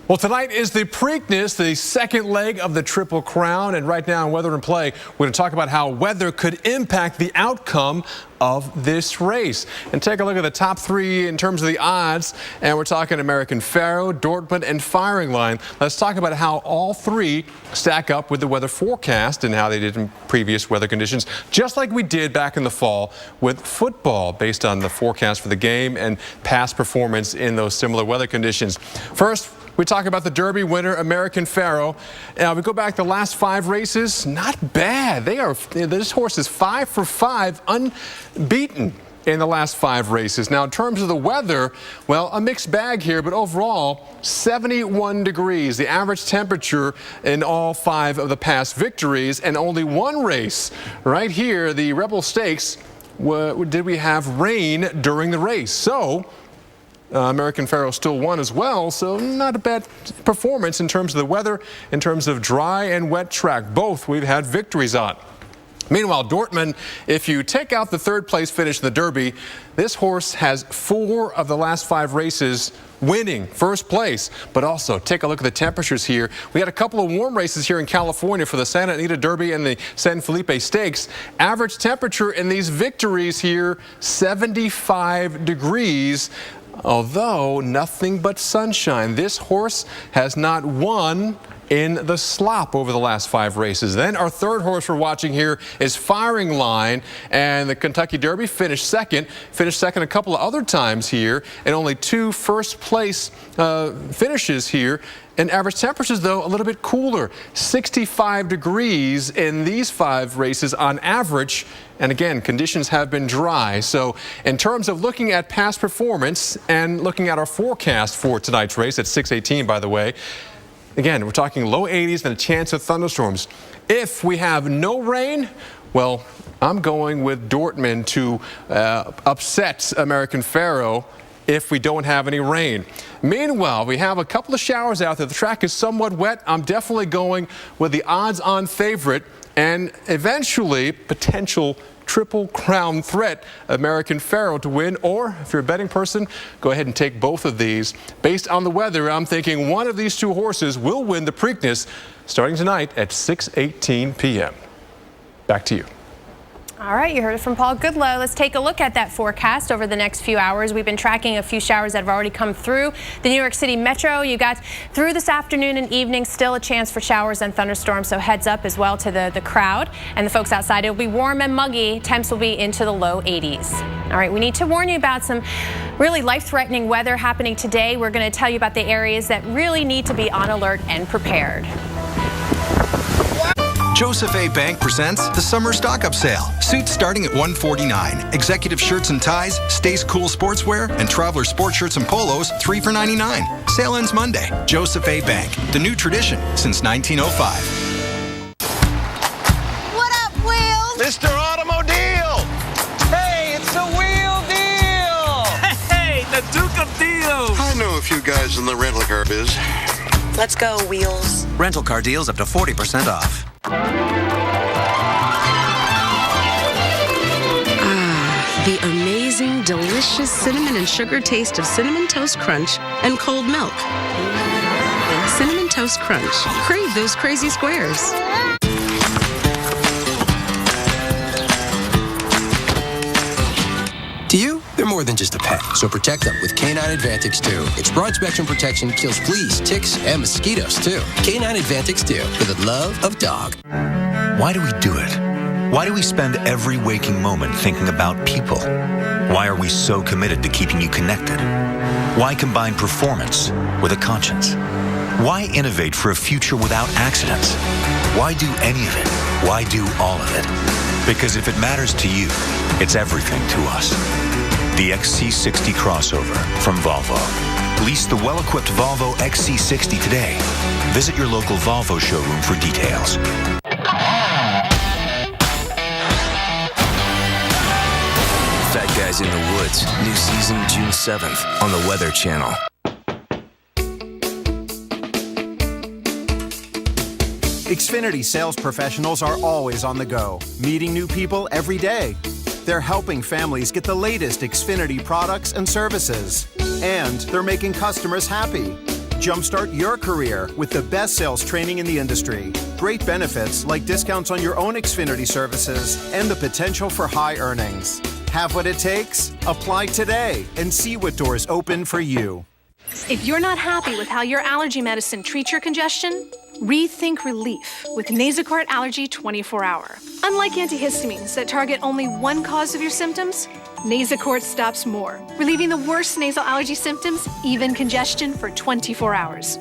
Well, tonight is the Preakness, the second leg of the Triple Crown. And right now in Weather and Play, we're going to talk about how weather could impact the outcome of this race. And take a look at the top three in terms of the odds. And we're talking American Pharoah, Dortmund, and Firing Line. Let's talk about how all three stack up with the weather forecast and how they did in previous weather conditions, just like we did back in the fall with football, based on the forecast for the game and past performance in those similar weather conditions. First, we talk about the Derby winner, American Pharoah. We go back the last 5 races, not bad. This horse is 5 for 5, unbeaten in the last 5 races. Now, in terms of the weather, well, a mixed bag here, but overall, 71 degrees, the average temperature in all 5 of the past victories, and only one race right here, the Rebel Stakes, did we have rain during the race. So, American Pharoah still won as well, so not a bad performance in terms of the weather, in terms of dry and wet track. Both we've had victories on. Meanwhile, Dortmund, if you take out the 3rd place finish in the Derby, this horse has 4 of the last 5 races winning first place. But also, take a look at the temperatures here. We had a couple of warm races here in California for the Santa Anita Derby and the San Felipe Stakes. Average temperature in these victories here, 75 degrees. Although nothing but sunshine. This horse has not won in the slop over the last 5 races. Then our 3rd horse we're watching here is Firing Line, and the Kentucky Derby finished second a couple of other times here, and only 2 first place finishes here. And average temperatures, though, a little bit cooler, 65 degrees in these 5 races on average. And again, conditions have been dry. So in terms of looking at past performance and looking at our forecast for tonight's race at 6:18, by the way, again, we're talking low 80s and a chance of thunderstorms. If we have no rain, well, I'm going with Dortmund to upset American Pharoah if we don't have any rain. Meanwhile, we have a couple of showers out there. The track is somewhat wet. I'm definitely going with the odds-on favorite and eventually potential Triple Crown threat, American Pharoah, to win. Or if you're a betting person, go ahead and take both of these. Based on the weather, I'm thinking one of these 2 horses will win the Preakness starting tonight at 6:18 p.m. Back to you. All right, you heard it from Paul Goodloe. Let's take a look at that forecast over the next few hours. We've been tracking a few showers that have already come through the New York City Metro. You got through this afternoon and evening, still a chance for showers and thunderstorms, so heads up as well to the crowd and the folks outside. It'll be warm and muggy. Temps will be into the low 80s. All right, we need to warn you about some really life-threatening weather happening today. We're going to tell you about the areas that really need to be on alert and prepared. Joseph A. Bank presents the Summer Stock-Up Sale. Suits starting at $149. Executive shirts and ties, Stays Cool sportswear, and Traveler sports shirts and polos, 3 for $99. Sale ends Monday. Joseph A. Bank, the new tradition since 1905. What up, Wheels? Mr. Automobile! Hey, it's the Wheel Deal! Hey, the Duke of Deals! I know a few guys in the rental car biz. Let's go, Wheels. Rental car deals up to 40% off. The amazing, delicious cinnamon and sugar taste of Cinnamon Toast Crunch and cold milk. Cinnamon Toast Crunch. Crave those crazy squares. To you, they're more than just a pet, so protect them with Canine Advantix 2. Its broad spectrum protection kills fleas, ticks, and mosquitoes, too. Canine Advantix 2, for the love of dog. Why do we do it? Why do we spend every waking moment thinking about people? Why are we so committed to keeping you connected? Why combine performance with a conscience? Why innovate for a future without accidents? Why do any of it? Why do all of it? Because if it matters to you, it's everything to us. The XC60 crossover from Volvo. Lease the well-equipped Volvo XC60 today. Visit your local Volvo showroom for details. Fat Guys in the Woods. New season June 7th on the Weather Channel. Xfinity sales professionals are always on the go, meeting new people every day. They're helping families get the latest Xfinity products and services. And they're making customers happy. Jumpstart your career with the best sales training in the industry. Great benefits like discounts on your own Xfinity services and the potential for high earnings. Have what it takes? Apply today and see what doors open for you. If you're not happy with how your allergy medicine treats your congestion, rethink relief with Nasacort Allergy 24-Hour. Unlike antihistamines that target only one cause of your symptoms, Nasacort stops more, relieving the worst nasal allergy symptoms, even congestion, for 24 hours.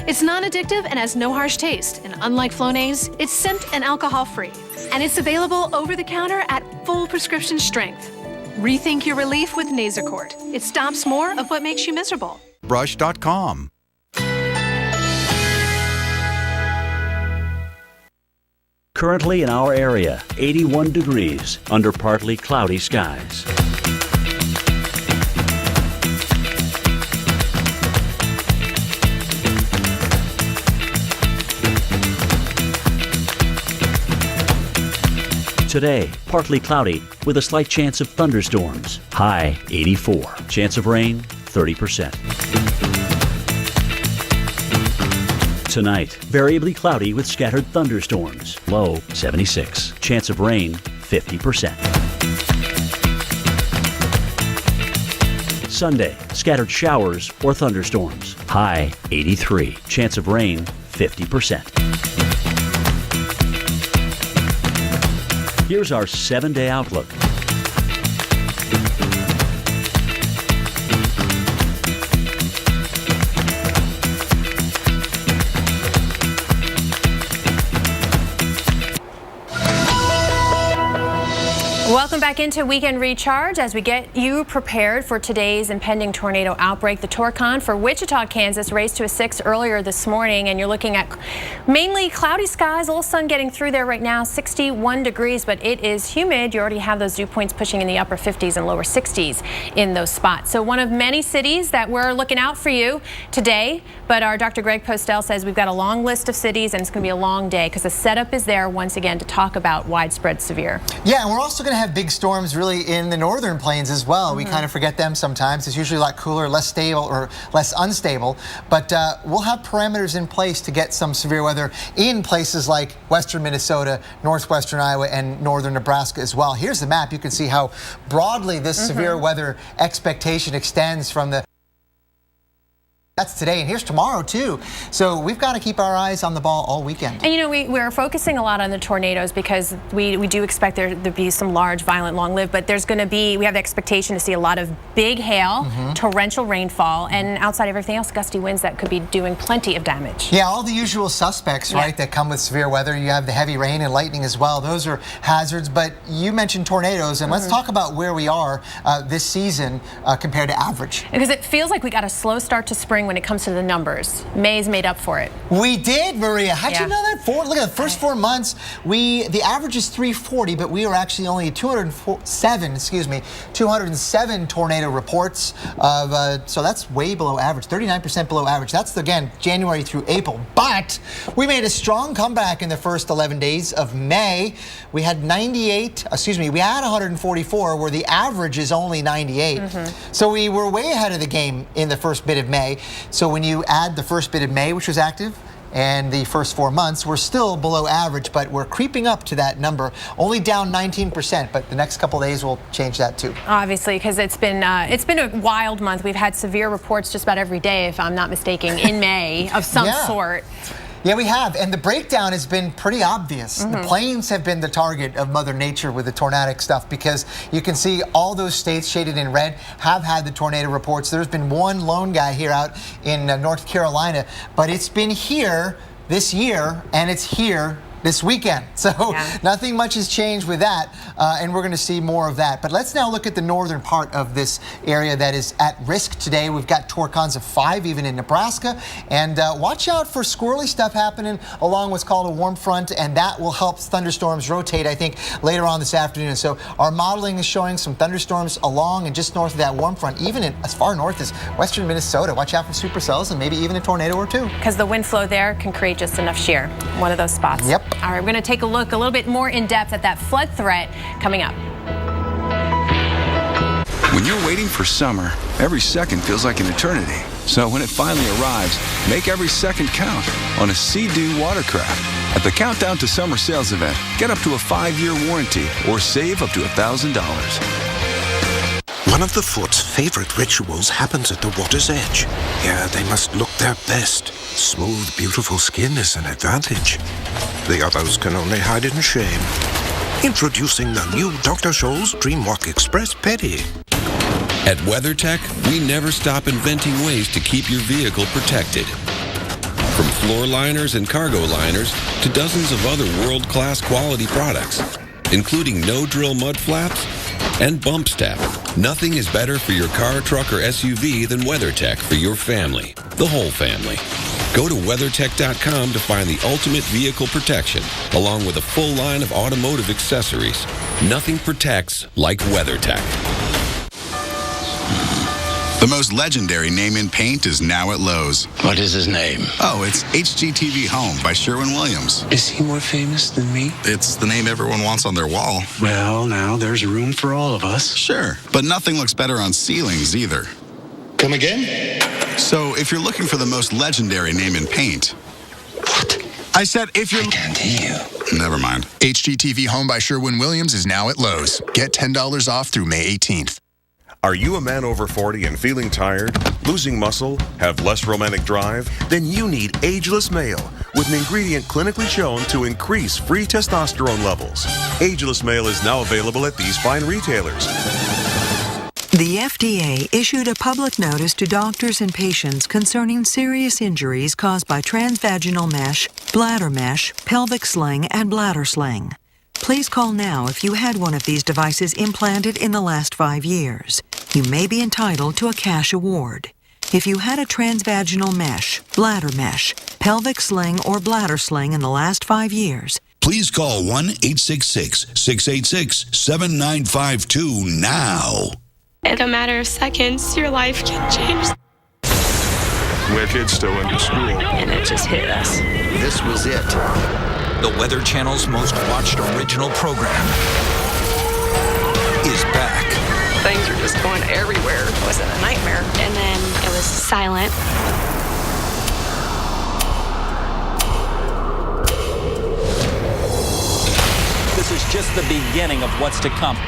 It's non-addictive and has no harsh taste, and unlike Flonase, it's scent and alcohol-free. And it's available over-the-counter at full prescription strength. Rethink your relief with Nasacort. It stops more of what makes you miserable. Brush.com. Currently in our area, 81 degrees under partly cloudy skies. Today, partly cloudy with a slight chance of thunderstorms. High 84. Chance of rain 30%. Tonight, variably cloudy with scattered thunderstorms. Low 76. Chance of rain 50%. Sunday, scattered showers or thunderstorms. High 83. Chance of rain 50%. Here's our 7-day outlook. Welcome back into Weekend Recharge as we get you prepared for today's impending tornado outbreak. The Torcon for Wichita, Kansas raised to a 6 earlier this morning, and you're looking at mainly cloudy skies, a little sun getting through there right now, 61 degrees, but it is humid. You already have those dew points pushing in the upper 50s and lower 60s in those spots. So one of many cities that we're looking out for you today, but our Dr. Greg Postel says we've got a long list of cities and it's going to be a long day because the setup is there once again to talk about widespread severe. Yeah, and we're also going to have big storms really in the northern plains as well. We kind of forget them sometimes. It's usually a lot cooler, less stable, or less unstable. But we'll have parameters in place to get some severe weather in places like western Minnesota, northwestern Iowa, and northern Nebraska as well. Here's the map. You can see how broadly this severe weather expectation extends from the That's today, and here's tomorrow too. So we've got to keep our eyes on the ball all weekend. And you know, we're focusing a lot on the tornadoes because we do expect there to be some large, violent, long-lived, but there's going to be, we have the expectation to see a lot of big hail, torrential rainfall, and outside of everything else, gusty winds that could be doing plenty of damage. Yeah, all the usual suspects, right, that come with severe weather. You have the heavy rain and lightning as well. Those are hazards, but you mentioned tornadoes, and let's talk about where we are this season compared to average. Because it feels like we got a slow start to spring when it comes to the numbers. May's made up for it. We did, Maria. How'd you know that? Look at the first 4 months. The average is 340, but we are actually only 207 tornado reports of, so that's way below average, 39% below average. That's again January through April. But we made a strong comeback in the first 11 days of May. We had 144 where the average is only 98. So we were way ahead of the game in the first bit of May. So when you add the first bit of May, which was active, and the first 4 months, we're still below average, but we're creeping up to that number. Only down 19%, but the next couple of days will change that too. Obviously, because it's been a wild month. We've had severe reports just about every day, if I'm not mistaken, in May of some sort. Yeah, we have, and the breakdown has been pretty obvious. The plains have been the target of Mother Nature with the tornadic stuff because you can see all those states shaded in red have had the tornado reports. There's been one lone guy here out in North Carolina, but it's been here this year, and it's here this weekend. So nothing much has changed with that, and we're going to see more of that. But let's now look at the northern part of this area that is at risk today. We've got torcons of 5 even in Nebraska, and watch out for squirrely stuff happening along what's called a warm front, and that will help thunderstorms rotate, I think, later on this afternoon. So our modeling is showing some thunderstorms along and just north of that warm front, even in as far north as western Minnesota. Watch out for supercells and maybe even a tornado or two. Because the wind flow there can create just enough shear. One of those spots. Yep. All right, we're going to take a look a little bit more in depth at that flood threat coming up. When you're waiting for summer, every second feels like an eternity. So when it finally arrives, make every second count on a Sea-Doo watercraft. At the Countdown to Summer sales event, get up to a 5-year warranty or save up to $1,000. One of the foot's favorite rituals happens at the water's edge. Yeah, they must look their best. Smooth, beautiful skin is an advantage. The others can only hide in shame. Introducing the new Dr. Scholl's DreamWalk Express Pedi. At WeatherTech, we never stop inventing ways to keep your vehicle protected. From floor liners and cargo liners to dozens of other world-class quality products, including no-drill mud flaps and bump step. Nothing is better for your car, truck, or SUV than WeatherTech for your family, the whole family. Go to WeatherTech.com to find the ultimate vehicle protection, along with a full line of automotive accessories. Nothing protects like WeatherTech. The most legendary name in paint is now at Lowe's. What is his name? Oh, it's HGTV Home by Sherwin-Williams. Is he more famous than me? It's the name everyone wants on their wall. Well, now there's room for all of us. Sure, but nothing looks better on ceilings either. Come again? So if you're looking for the most legendary name in paint... What? I said if you're... I can't hear you. Never mind. HGTV Home by Sherwin-Williams is now at Lowe's. Get $10 off through May 18th. Are you a man over 40 and feeling tired, losing muscle, have less romantic drive? Then you need Ageless Male, with an ingredient clinically shown to increase free testosterone levels. Ageless Male is now available at these fine retailers. The FDA issued a public notice to doctors and patients concerning serious injuries caused by transvaginal mesh, bladder mesh, pelvic sling, and bladder sling. Please call now if you had one of these devices implanted in the last 5 years. You may be entitled to a cash award. If you had a transvaginal mesh, bladder mesh, pelvic sling, or bladder sling in the last 5 years, please call 1-866-686-7952 now. In a matter of seconds, your life can change. My kid's still in school. And it just hit us. This was it. The Weather Channel's most watched original program is back. Things are just going everywhere. It wasn't a nightmare. And then it was silent. This is just the beginning of what's to come.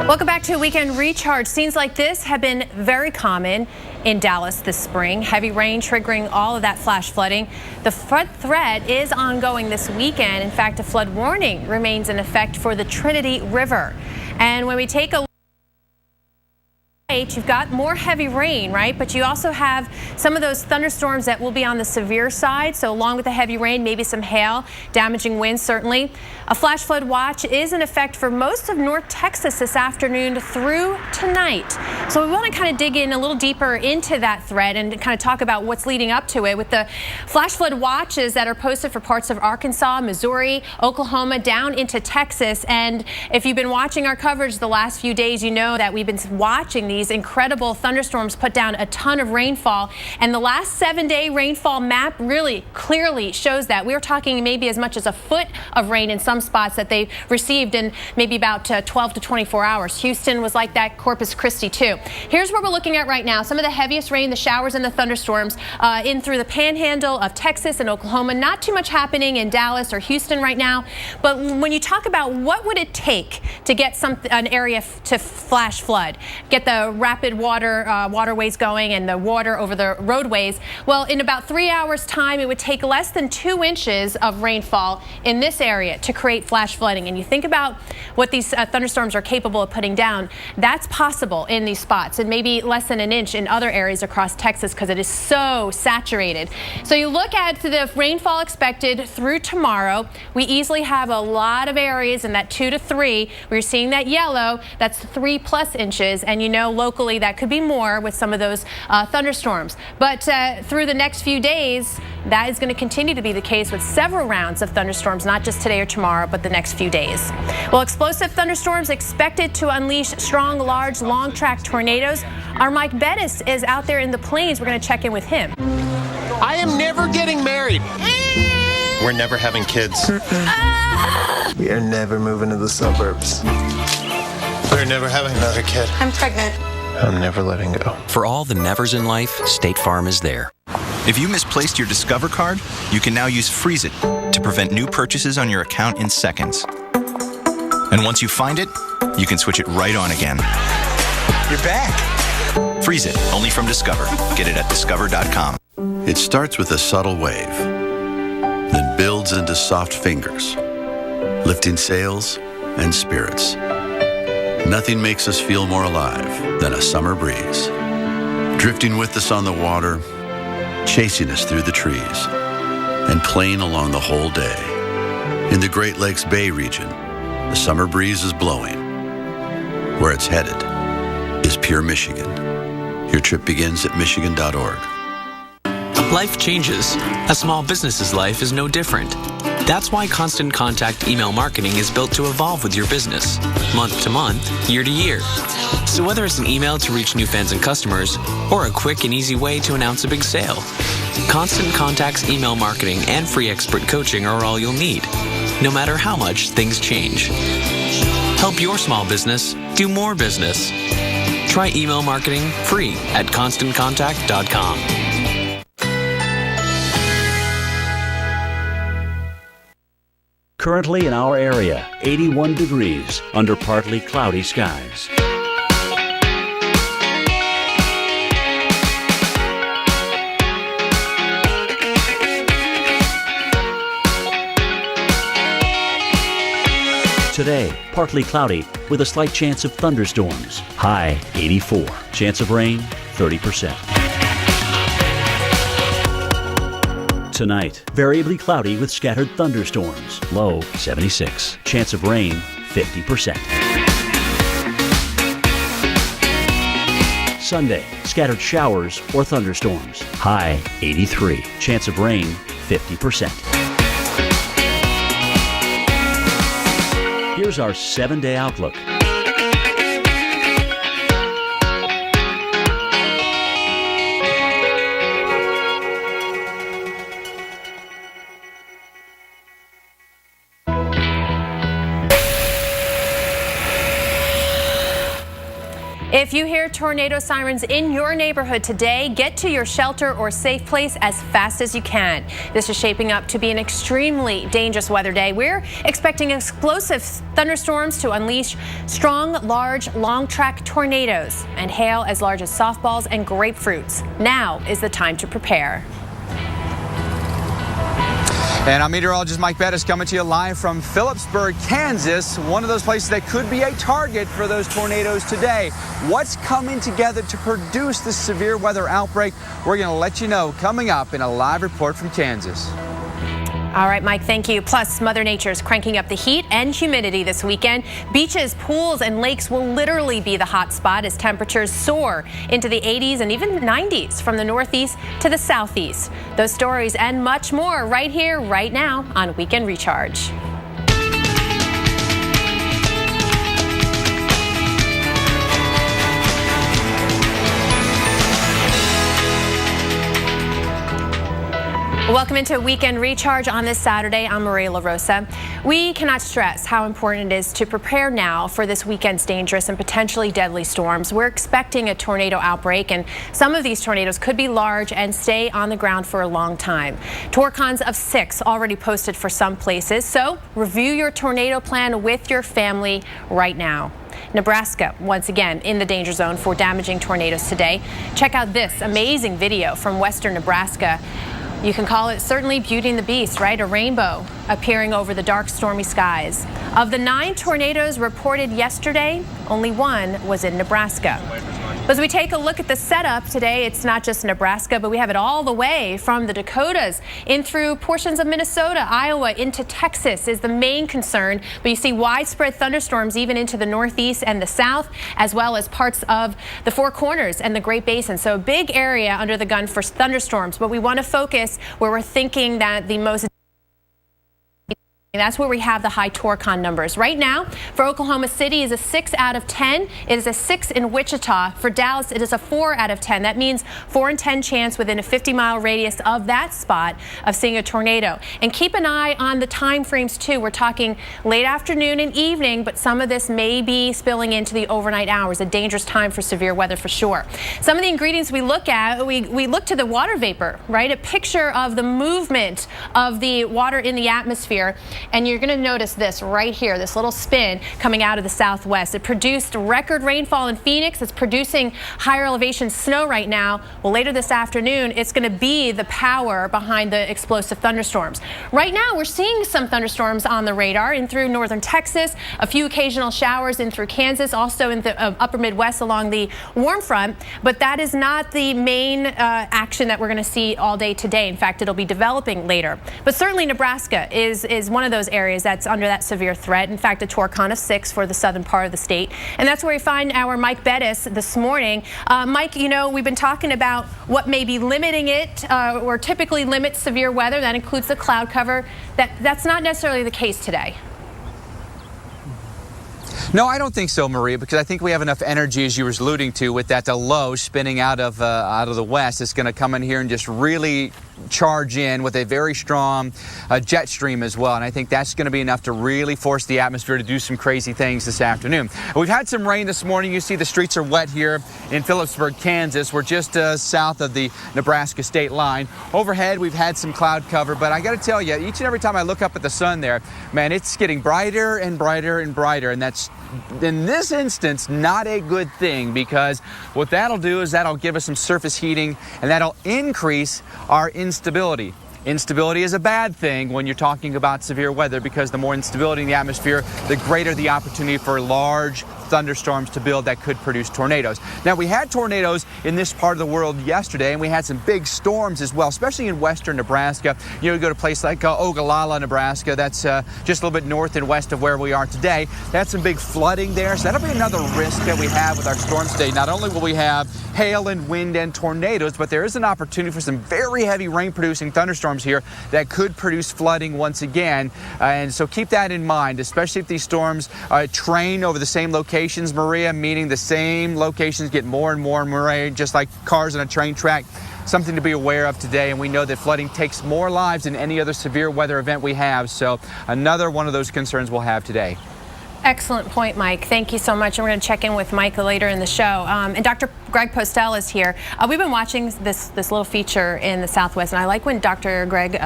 Welcome back to Weekend Recharge. Scenes like this have been very common in Dallas this spring. Heavy rain triggering all of that flash flooding. The flood threat is ongoing this weekend. In fact, a flood warning remains in effect for the Trinity River. And when we take a look, you've got more heavy rain, right? But you also have some of those thunderstorms that will be on the severe side. So along with the heavy rain, maybe some hail, damaging winds certainly. A flash flood watch is in effect for most of North Texas this afternoon through tonight. So we want to kind of dig in a little deeper into that threat and kind of talk about what's leading up to it with the flash flood watches that are posted for parts of Arkansas, Missouri, Oklahoma, down into Texas. And if you've been watching our coverage the last few days, you know that we've been watching these incredible thunderstorms put down a ton of rainfall, and the last 7-day rainfall map really clearly shows that. We were talking maybe as much as a foot of rain in some spots that they received in maybe about 12 to 24 hours. Houston was like that, Corpus Christi too. Here's what we're looking at right now. Some of the heaviest rain, the showers and the thunderstorms in through the panhandle of Texas and Oklahoma. Not too much happening in Dallas or Houston right now, but when you talk about what would it take to get an area to flash flood, get the the rapid waterways going and the water over the roadways. Well, in about 3 hours time, it would take less than 2 inches of rainfall in this area to create flash flooding. And you think about what these thunderstorms are capable of putting down. That's possible in these spots, and maybe less than an inch in other areas across Texas because it is so saturated. So you look at the rainfall expected through tomorrow. We easily have a lot of areas in that 2 to 3. We're seeing that yellow. That's 3+ inches, and you know locally that could be more with some of those thunderstorms. But through the next few days, that is going to continue to be the case with several rounds of thunderstorms, not just today or tomorrow, but the next few days. Well, explosive thunderstorms expected to unleash strong, large, long-track tornadoes. Our Mike Bettis is out there in the plains. We're going to check in with him. I am never getting married. We're never having kids. We are never moving to the suburbs. We're never having another kid. I'm pregnant. I'm never letting go. For all the nevers in life, State Farm is there. If you misplaced your Discover card, you can now use Freeze It to prevent new purchases on your account in seconds. And once you find it, you can switch it right on again. You're back. Freeze It, only from Discover. Get it at discover.com. It starts with a subtle wave, then builds into soft fingers, lifting sails and spirits. Nothing makes us feel more alive than a summer breeze, drifting with us on the water, chasing us through the trees, and playing along the whole day. In the Great Lakes Bay region, the summer breeze is blowing. Where it's headed is pure Michigan. Your trip begins at michigan.org. Life changes. A small business's life is no different. That's why Constant Contact email marketing is built to evolve with your business, month to month, year to year. So whether it's an email to reach new fans and customers, or a quick and easy way to announce a big sale, Constant Contact's email marketing and free expert coaching are all you'll need, no matter how much things change. Help your small business do more business. Try email marketing free at ConstantContact.com. Currently in our area, 81 degrees under partly cloudy skies. Today, partly cloudy with a slight chance of thunderstorms. High 84. Chance of rain 30%. Tonight, variably cloudy with scattered thunderstorms. Low 76. Chance of rain 50%. Sunday, scattered showers or thunderstorms. High 83. Chance of rain 50%. Here's our 7-day outlook. If you hear tornado sirens in your neighborhood today, get to your shelter or safe place as fast as you can. This is shaping up to be an extremely dangerous weather day. We're expecting explosive thunderstorms to unleash strong, large, long-track tornadoes and hail as large as softballs and grapefruits. Now is the time to prepare. And I'm meteorologist Mike Bettis coming to you live from Phillipsburg, Kansas, one of those places that could be a target for those tornadoes today. What's coming together to produce this severe weather outbreak? We're going to let you know coming up in a live report from Kansas. All right, Mike, thank you. Plus, Mother Nature is cranking up the heat and humidity this weekend. Beaches, pools, and lakes will literally be the hot spot as temperatures soar into the 80s and even 90s from the northeast to the southeast. Those stories and much more right here, right now on Weekend Recharge. Welcome into Weekend Recharge on this Saturday. I'm Maria LaRosa. We cannot stress how important it is to prepare now for this weekend's dangerous and potentially deadly storms. We're expecting a tornado outbreak, and some of these tornadoes could be large and stay on the ground for a long time. Torcons of 6 already posted for some places, so review your tornado plan with your family right now. Nebraska, once again, in the danger zone for damaging tornadoes today. Check out this amazing video from western Nebraska. You can call it certainly Beauty and the Beast, right? A rainbow appearing over the dark, stormy skies. Of the 9 tornadoes reported yesterday, only 1 was in Nebraska. As we take a look at the setup today, it's not just Nebraska, but we have it all the way from the Dakotas in through portions of Minnesota, Iowa, into Texas is the main concern. But you see widespread thunderstorms even into the northeast and the south, as well as parts of the Four Corners and the Great Basin. So a big area under the gun for thunderstorms. But we want to focus where we're thinking that the most that's where we have the high Torcon numbers. Right now, for Oklahoma City is a 6 out of 10. It is a 6 in Wichita. For Dallas, it is a 4 out of 10. That means 4 in 10 chance within a 50-mile radius of that spot of seeing a tornado. And keep an eye on the time frames too. We're talking late afternoon and evening, but some of this may be spilling into the overnight hours, a dangerous time for severe weather for sure. Some of the ingredients we look at, we look to the water vapor, right? A picture of the movement of the water in the atmosphere. And you're going to notice this right here, this little spin coming out of the southwest. It produced record rainfall in Phoenix. It's producing higher elevation snow right now. Well, later this afternoon, it's going to be the power behind the explosive thunderstorms. Right now, we're seeing some thunderstorms on the radar in through northern Texas, a few occasional showers in through Kansas, also in the upper Midwest along the warm front. But that is not the main action that we're going to see all day today. In fact, it'll be developing later. But certainly Nebraska is one of those areas that's under that severe threat. In fact, a Torcon of 6 for the southern part of the state. And that's where we find our Mike Bettis this morning. Mike, you know, we've been talking about what may be limiting it or typically limits severe weather. That includes the cloud cover. That's not necessarily the case today. No, I don't think so, Maria, because I think we have enough energy, as you were alluding to, with that low spinning out of the west. It's going to come in here and just really charge in with a very strong jet stream as well. And I think that's going to be enough to really force the atmosphere to do some crazy things this afternoon. We've had some rain this morning. You see the streets are wet here in Phillipsburg, Kansas. We're just south of the Nebraska state line. Overhead, we've had some cloud cover, but I got to tell you, each and every time I look up at the sun there, man, it's getting brighter and brighter and brighter. And that's, in this instance, not a good thing, because what that'll do is that'll give us some surface heating and that'll increase our instability. Instability is a bad thing when you're talking about severe weather, because the more instability in the atmosphere, the greater the opportunity for large thunderstorms to build that could produce tornadoes. Now, we had tornadoes in this part of the world yesterday, and we had some big storms as well, especially in western Nebraska. You know, you go to a place like Ogallala, Nebraska, that's just a little bit north and west of where we are today. That's some big flooding there, so that'll be another risk that we have with our storms today. Not only will we have hail and wind and tornadoes, but there is an opportunity for some very heavy rain-producing thunderstorms here that could produce flooding once again. And so keep that in mind, especially if these storms train over the same locations, Maria, meaning the same locations get more and more, Maria, just like cars on a train track. Something to be aware of today, and we know that flooding takes more lives than any other severe weather event we have. So another one of those concerns we'll have today. Excellent point, Mike. Thank you so much. And we're going to check in with Mike later in the show. And Dr. Greg Postel is here. We've been watching this little feature in the Southwest, and I like when Dr. Greg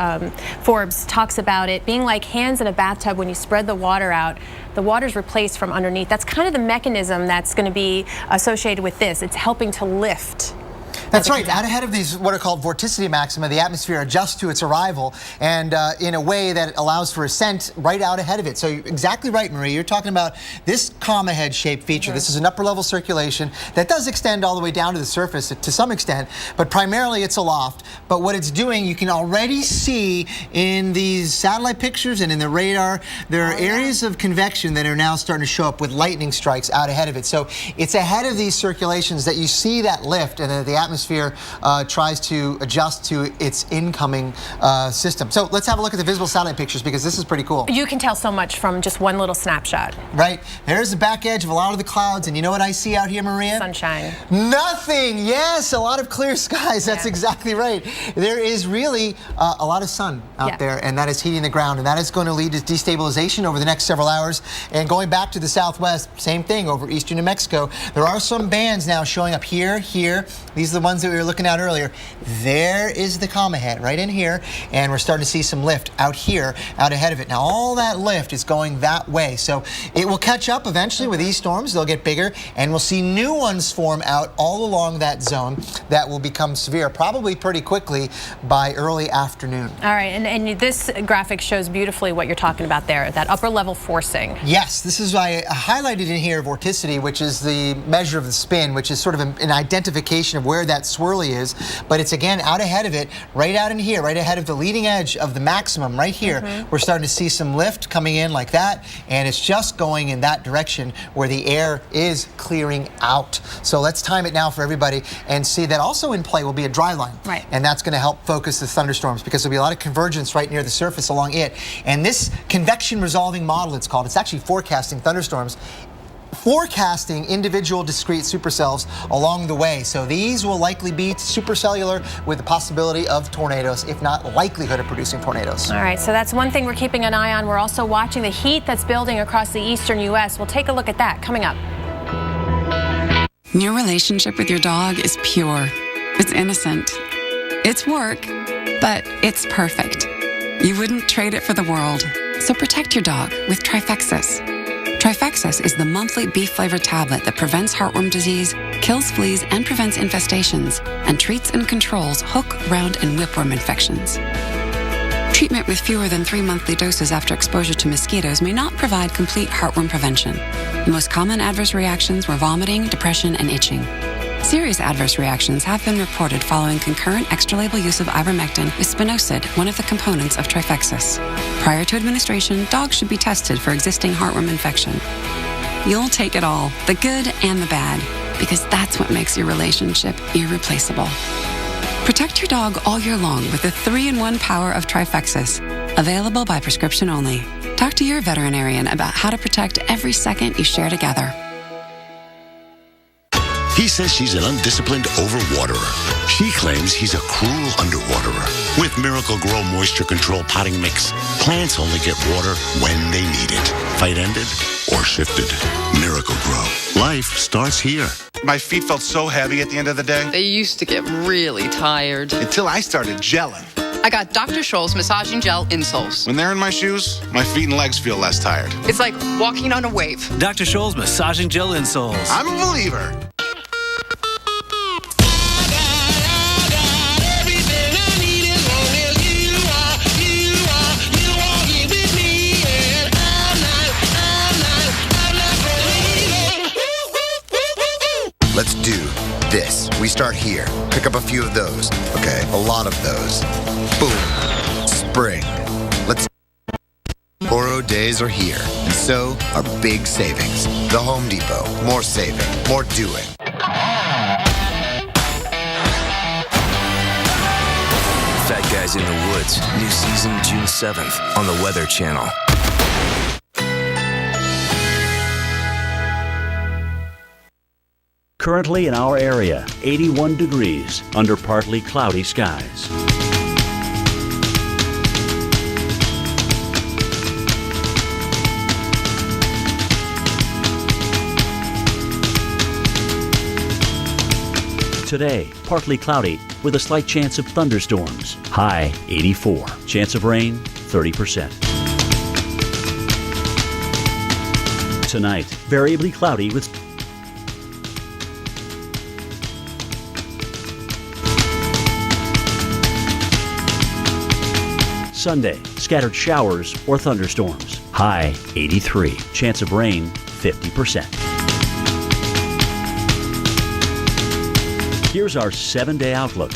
Forbes talks about it being like hands in a bathtub. When you spread the water out, the water's replaced from underneath. That's kind of the mechanism that's going to be associated with this. It's helping to lift. That's right. Out ahead of these what are called vorticity maxima, the atmosphere adjusts to its arrival, and in a way that allows for ascent right out ahead of it. So you're exactly right, Marie. You're talking about this comma head-shaped feature. This is an upper-level circulation that does extend all the way down to the surface to some extent, but primarily it's aloft. But what it's doing, you can already see in these satellite pictures and in the radar, there are areas of convection that are now starting to show up with lightning strikes out ahead of it. So it's ahead of these circulations that you see that lift and the atmosphere atmosphere tries to adjust to its incoming system. So let's have a look at the visible satellite pictures, because this is pretty cool. You can tell so much from just one little snapshot. Right. There's the back edge of a lot of the clouds, and you know what I see out here, Maria? Sunshine. Nothing. Yes, a lot of clear skies. That's exactly right. There is really a lot of sun out there, and that is heating the ground, and that is going to lead to destabilization over the next several hours. And going back to the southwest, same thing over eastern New Mexico. There are some bands now showing up here. These are the ones that we were looking at earlier. There is the comma head right in here, and we're starting to see some lift out here, out ahead of it. Now, all that lift is going that way, so it will catch up eventually with these storms. They'll get bigger, and we'll see new ones form out all along that zone that will become severe, probably pretty quickly by early afternoon. All right, and this graphic shows beautifully what you're talking about there, that upper level forcing. Yes, this is why I highlighted in here vorticity, which is the measure of the spin, which is sort of an identification of where that swirly is. But it's again out ahead of it, right out in here, right ahead of the leading edge of the maximum right here. We're starting to see some lift coming in like that, and it's just going in that direction where the air is clearing out. So let's time it now for everybody and see that also in play will be a dry line. Right. And that's going to help focus the thunderstorms, because there'll be a lot of convergence right near the surface along it. And this convection resolving model, it's called, it's actually forecasting thunderstorms, forecasting individual discrete supercells along the way. So these will likely be supercellular with the possibility of tornadoes, if not likelihood of producing tornadoes. All right, so that's one thing we're keeping an eye on. We're also watching the heat that's building across the eastern U.S. We'll take a look at that coming up. Your relationship with your dog is pure. It's innocent. It's work, but it's perfect. You wouldn't trade it for the world. So protect your dog with Trifexis. Trifexis is the monthly beef-flavored tablet that prevents heartworm disease, kills fleas, and prevents infestations, and treats and controls hook, round, and whipworm infections. Treatment with fewer than 3 monthly doses after exposure to mosquitoes may not provide complete heartworm prevention. The most common adverse reactions were vomiting, depression, and itching. Serious adverse reactions have been reported following concurrent extralabel use of ivermectin with spinosad, one of the components of Trifexis. Prior to administration, dogs should be tested for existing heartworm infection. You'll take it all, the good and the bad, because that's what makes your relationship irreplaceable. Protect your dog all year long with the 3-in-1 power of Trifexis, available by prescription only. Talk to your veterinarian about how to protect every second you share together. He says she's an undisciplined overwaterer. She claims he's a cruel underwaterer. With Miracle Grow Moisture Control Potting Mix, plants only get water when they need it. Fight ended or shifted. Miracle Grow. Life starts here. My feet felt so heavy at the end of the day. They used to get really tired. Until I started gelling. I got Dr. Scholl's massaging gel insoles. When they're in my shoes, my feet and legs feel less tired. It's like walking on a wave. Dr. Scholl's massaging gel insoles. I'm a believer. Let's do this. We start here. Pick up a few of those. Okay, a lot of those. Boom. Spring. Let's. Oro days are here, and so are big savings. The Home Depot. More saving, more doing. Fat Guys in the Woods. New season June 7th on the Weather Channel. Currently in our area, 81 degrees under partly cloudy skies. Today, partly cloudy with a slight chance of thunderstorms. High 84. Chance of rain 30%. Tonight, variably cloudy with Sunday, scattered showers or thunderstorms. High 83. Chance of rain 50%. Here's our 7-day outlook.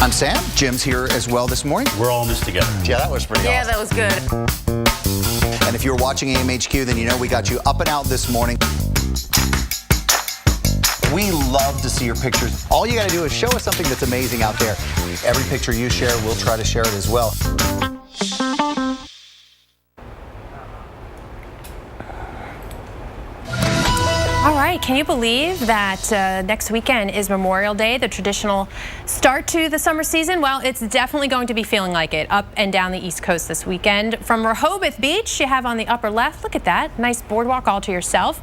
On Sam. Jim's here as well this morning. We're all in this together. Yeah, that was pretty awesome. that was good. And if you were watching AMHQ, then you know we got you up and out this morning. We love to see your pictures. All you got to do is show us something that's amazing out there. Every picture you share, we'll try to share it as well. All right, can you believe that next weekend is Memorial Day, the traditional start to the summer season? Well, it's definitely going to be feeling like it up and down the East Coast this weekend. From Rehoboth Beach, you have on the upper left, look at that, nice boardwalk all to yourself.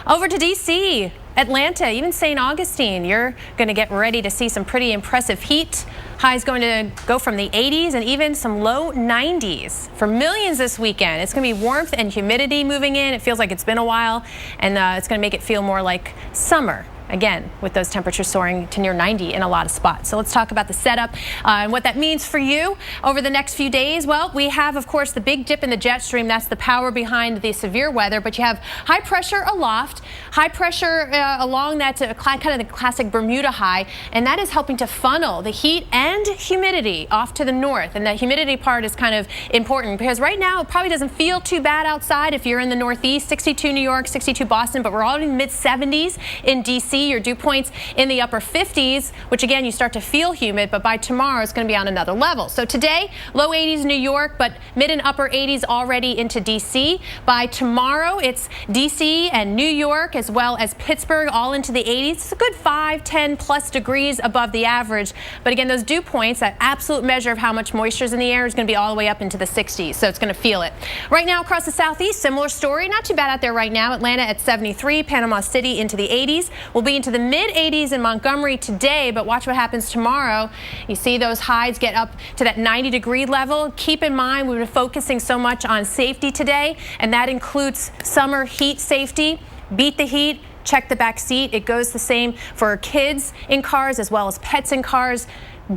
Over to D.C., Atlanta, even St. Augustine, you're going to get ready to see some pretty impressive heat. Highs going to go from the 80s and even some low 90s for millions this weekend. It's going to be warmth and humidity moving in. It feels like it's been a while, and it's going to make it feel more like summer. Again, with those temperatures soaring to near 90 in a lot of spots. So let's talk about the setup and what that means for you over the next few days. Well, we have, of course, the big dip in the jet stream. That's the power behind the severe weather. But you have high pressure aloft, high pressure along that kind of the classic Bermuda high. And that is helping to funnel the heat and humidity off to the north. And that humidity part is kind of important because right now it probably doesn't feel too bad outside if you're in the Northeast. 62 New York, 62 Boston, but we're already mid 70s in D.C. Your dew points in the upper 50s, which again, you start to feel humid, but by tomorrow it's going to be on another level. So today, low 80s New York, but mid and upper 80s already into D.C. By tomorrow, it's D.C. and New York, as well as Pittsburgh, all into the 80s. It's a good 5, 10 plus degrees above the average. But again, those dew points, that absolute measure of how much moisture is in the air, is going to be all the way up into the 60s. So it's going to feel it. Right now across the southeast, similar story. Not too bad out there right now. Atlanta at 73, Panama City into the 80s. We'll be into the mid 80s in Montgomery today, but watch what happens tomorrow. You see those highs get up to that 90-degree level. Keep in mind, we've been focusing so much on safety today, and that includes summer heat safety. Beat the heat. Check the back seat. It goes the same for kids in cars as well as pets in cars.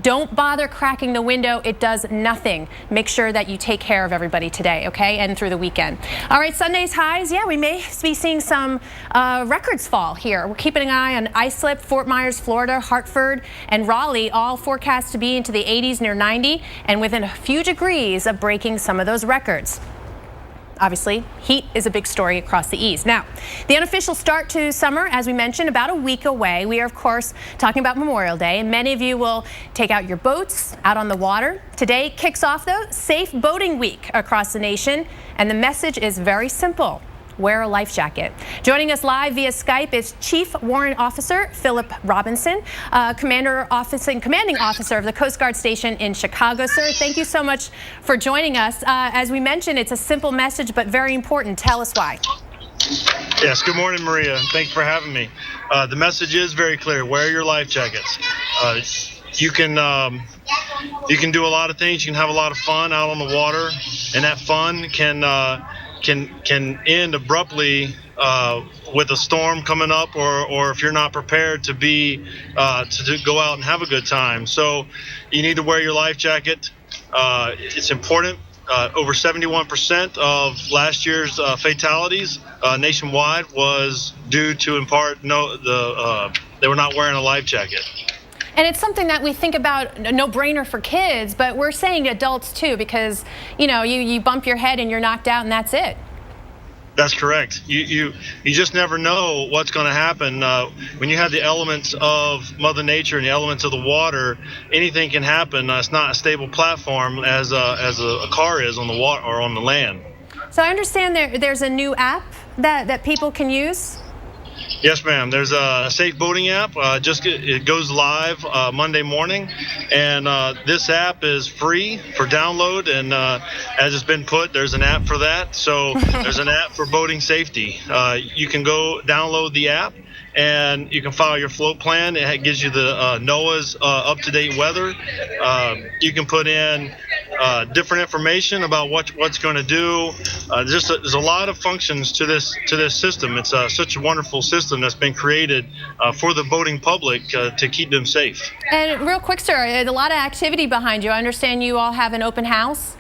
Don't bother cracking the window. It does nothing. Make sure that you take care of everybody today, okay, and through the weekend. All right, Sunday's highs, yeah, we may be seeing some records fall here. We're keeping an eye on Islip, Fort Myers, Florida, Hartford, and Raleigh, all forecast to be into the 80s, near 90, and within a few degrees of breaking some of those records. Obviously, heat is a big story across the East. Now, the unofficial start to summer, as we mentioned, about a week away. We are, of course, talking about Memorial Day, and many of you will take out your boats out on the water. Today kicks off, though, Safe Boating Week across the nation, and the message is very simple. Wear a life jacket. Joining us live via Skype is Chief Warrant Officer Philip Robinson, commanding officer of the Coast Guard Station in Chicago. Sir, thank you so much for joining us. As we mentioned, it's a simple message, but very important. Tell us why. Yes, good morning, Maria. Thanks for having me. The message is very clear. Wear your life jackets. You can do a lot of things. You can have a lot of fun out on the water, and that fun can end abruptly with a storm coming up, or if you're not prepared to go out and have a good time. So you need to wear your life jacket. It's important. Over 71% of last year's fatalities nationwide was due to, in part, they were not wearing a life jacket. And it's something that we think about, a no-brainer for kids, but we're saying adults too, because you bump your head and you're knocked out and that's it. That's correct. You just never know what's going to happen. When you have the elements of Mother Nature and the elements of the water, anything can happen. It's not a stable platform as a car is on the water or on the land. So I understand there's a new app that people can use. Yes, ma'am. There's a safe boating app. It goes live Monday morning, and this app is free for download. And as it's been put, there's an app for that. So there's an app for boating safety. You can go download the app, and you can file your float plan. It gives you the NOAA's up-to-date weather. You can put in different information about what's going to do. There's a lot of functions to this system. It's such a wonderful system that's been created for the boating public to keep them safe. And real quick, sir, a lot of activity behind you. I understand you all have an open house.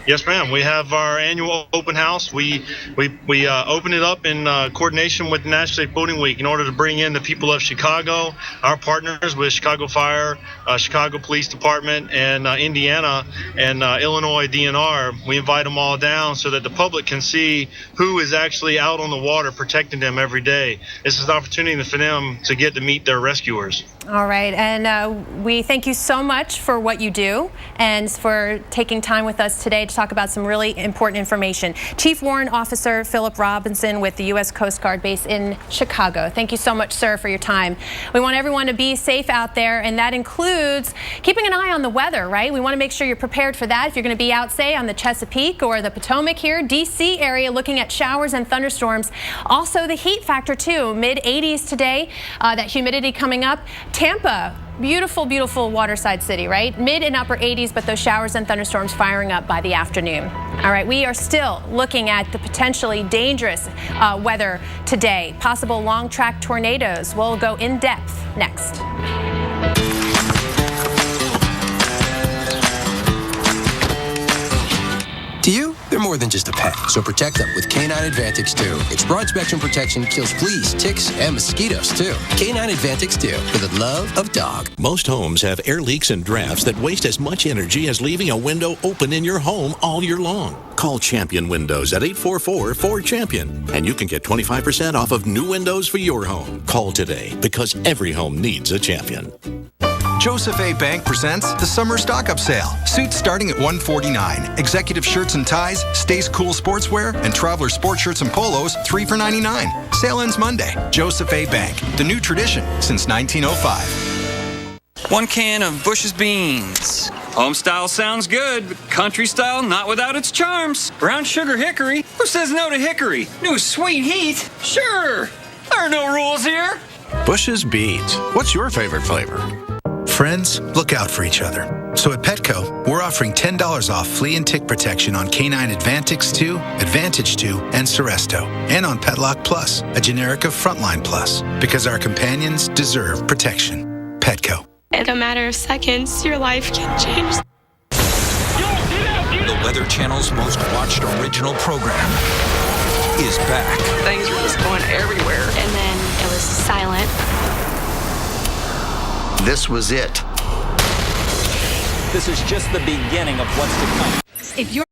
Yes, ma'am. We have our annual open house. We open it up in coordination with National Safe Boating Week in order to bring in the people of Chicago, our partners with Chicago Fire, Chicago Police Department, and Indiana and Illinois DNR. We invite them all down so that the public can see who is actually out on the water protecting them every day. This is an opportunity for them to get to meet their rescuers. All right, and we thank you so much for what you do and for taking time with us today to talk about some really important information. Chief Warrant Officer Philip Robinson with the U.S. Coast Guard base in Chicago. Thank you so much, sir, for your time. We want everyone to be safe out there, and that includes keeping an eye on the weather, right? We want to make sure you're prepared for that. If you're going to be out, say, on the Chesapeake or the Potomac here, D.C. area, looking at showers and thunderstorms. Also, the heat factor, too. Mid-80s today, that humidity coming up. Tampa, beautiful, beautiful waterside city, right? Mid and upper 80s, but those showers and thunderstorms firing up by the afternoon. All right, we are still looking at the potentially dangerous weather today. Possible long track tornadoes. We'll go in depth next. To you, they're more than just a pet, so protect them with K9 Advantix 2. Its broad spectrum protection kills fleas, ticks, and mosquitoes, too. K9 Advantix 2, for the love of dog. Most homes have air leaks and drafts that waste as much energy as leaving a window open in your home all year long. Call Champion Windows at 844-4CHAMPION, and you can get 25% off of new windows for your home. Call today, because every home needs a champion. Joseph A. Bank presents the Summer Stock-Up Sale. Suits starting at $149. Executive shirts and ties, Stays Cool sportswear, and Traveler sport shirts and polos, 3 for $99. Sale ends Monday. Joseph A. Bank, the new tradition since 1905. 1 can of Bush's beans. Home style sounds good, but country style not without its charms. Brown sugar hickory. Who says no to hickory? New sweet heat? Sure. There are no rules here. Bush's Beans. What's your favorite flavor? Friends, look out for each other. So at Petco, we're offering $10 off flea and tick protection on K9 Advantix 2, Advantage 2, and Seresto, and on Petlock Plus, a generic of Frontline Plus, because our companions deserve protection. Petco. In a matter of seconds, your life can change. The Weather Channel's most watched original program is back. Things were just going everywhere. And then it was silent. This was it. This is just the beginning of what's to come. If you're